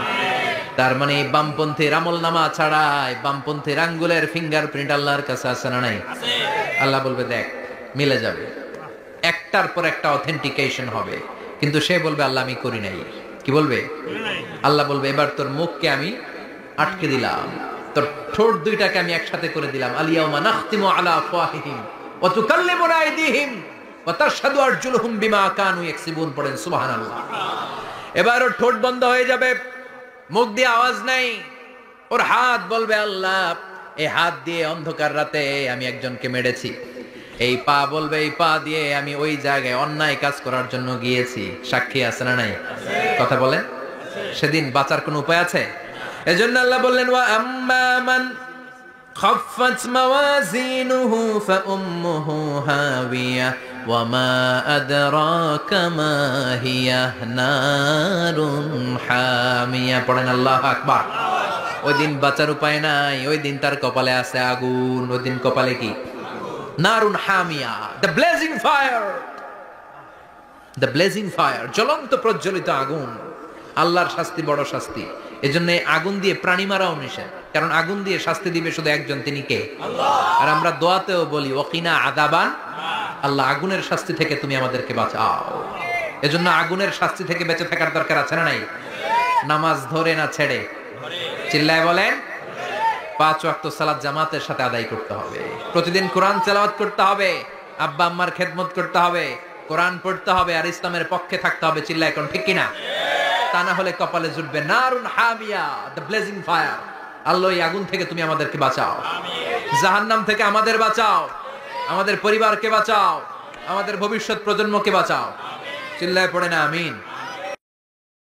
তার মানে বামপন্থীর আমল নামা ছাড়াই বামপন্থীর আঙ্গুলের ফিঙ্গারপ্রিন্ট আল্লাহর কাছে আছে না নাই? আল্লাহ বলবে দেখ মিলে যাবে, একটার পর একটা অথেন্টিকেশন হবে, কিন্তু সে বলবে আল্লাহ আমি করি নাই। কি বলবে? আল্লাহ বলবে এবার তোর মুখকে আমি আটকে দিলাম, তোর ঠোঁট দুইটাকে আমি একসাথে করে দিলাম। আলিয়াউমা নাখতিমু আলা আফওয়াহিহিম ওয়া তুকাল্লিমুনা আইদিহিম ওয়া তাশহাদু আরজুলুহুম বিমা কানু ইয়াকসিবুন। পড়েন সুবহানাল্লাহ। এবার ওর ঠোঁট বন্ধ হয়ে যাবে, মুখ দিয়ে আওয়াজ নাই। ওর হাত বলবে আল্লাহ এই হাত দিয়ে অন্ধকার রাতে আমি একজনকে মেরেছি। এই পা বলবে এই পা দিয়ে আমি ওই জায়গায় অন্যায় কাজ করার জন্য গিয়েছি। সাক্ষী আছে না নাই? কথা বলেন। সেদিন বাঁচার কোন উপায় আছে? এজন্য আল্লাহ বললেন ওয়া আম্মা মান খাফফাত মাওয়াজিনুহু ফাউম্মুহু হাবিয়া ওয়া মা আদরাকা মা হিয়া নারুন হামিয়া। পড়েন আল্লাহু আকবার। ওই দিন বাঁচার উপায় নাই, ওই দিন তার কপালে আছে আগুন। ওই দিন কপালে কি? নারুন হামিয়া, the blazing fire, the blazing fire, জ্বলন্ত প্রজ্বলিত আগুন। আল্লাহর শাস্তি বড় শাস্তি। এজন্য আগুন দিয়ে প্রাণী মারাও নিষেধ, কারণ আগুন দিয়ে শাস্তি দিবে শুধু একজন, তিনি কে? আল্লাহ। আর আমরা দোয়াতেও বলি ওয়াকিনা আযাবান, আল্লাহ আগুনের শাস্তি থেকে তুমি আমাদেরকে বাঁচাও। এজন্য আগুনের শাস্তি থেকে বেঁচে থাকার দরকার আছে না নাই? নামাজ ধরে না ছেড়ে? চিল্লায় বলেন। 5 ওয়াক্ত সালাত জামাতের সাথে আদায় করতে হবে। প্রতিদিন কোরআন তেলাওয়াত করতে হবে, আব্বা আম্মার খেদমত করতে হবে, কোরআন পড়তে হবে, আর ইসলামের পক্ষে থাকতে হবে। চিল্লায় এখন ঠিক কিনা? তা না হলে কপালে জুটবে নারুন হামিয়া, দ্য ব্লেজিং ফায়ার। আল্লাহ এই আগুন থেকে তুমি আমাদেরকে বাঁচাও, জাহান্নাম থেকে আমাদের বাঁচাও, আমাদের পরিবারকে বাঁচাও, আমাদের ভবিষ্যৎ প্রজন্মকে বাঁচাও। চিল্লায় পড়ে না আমিন।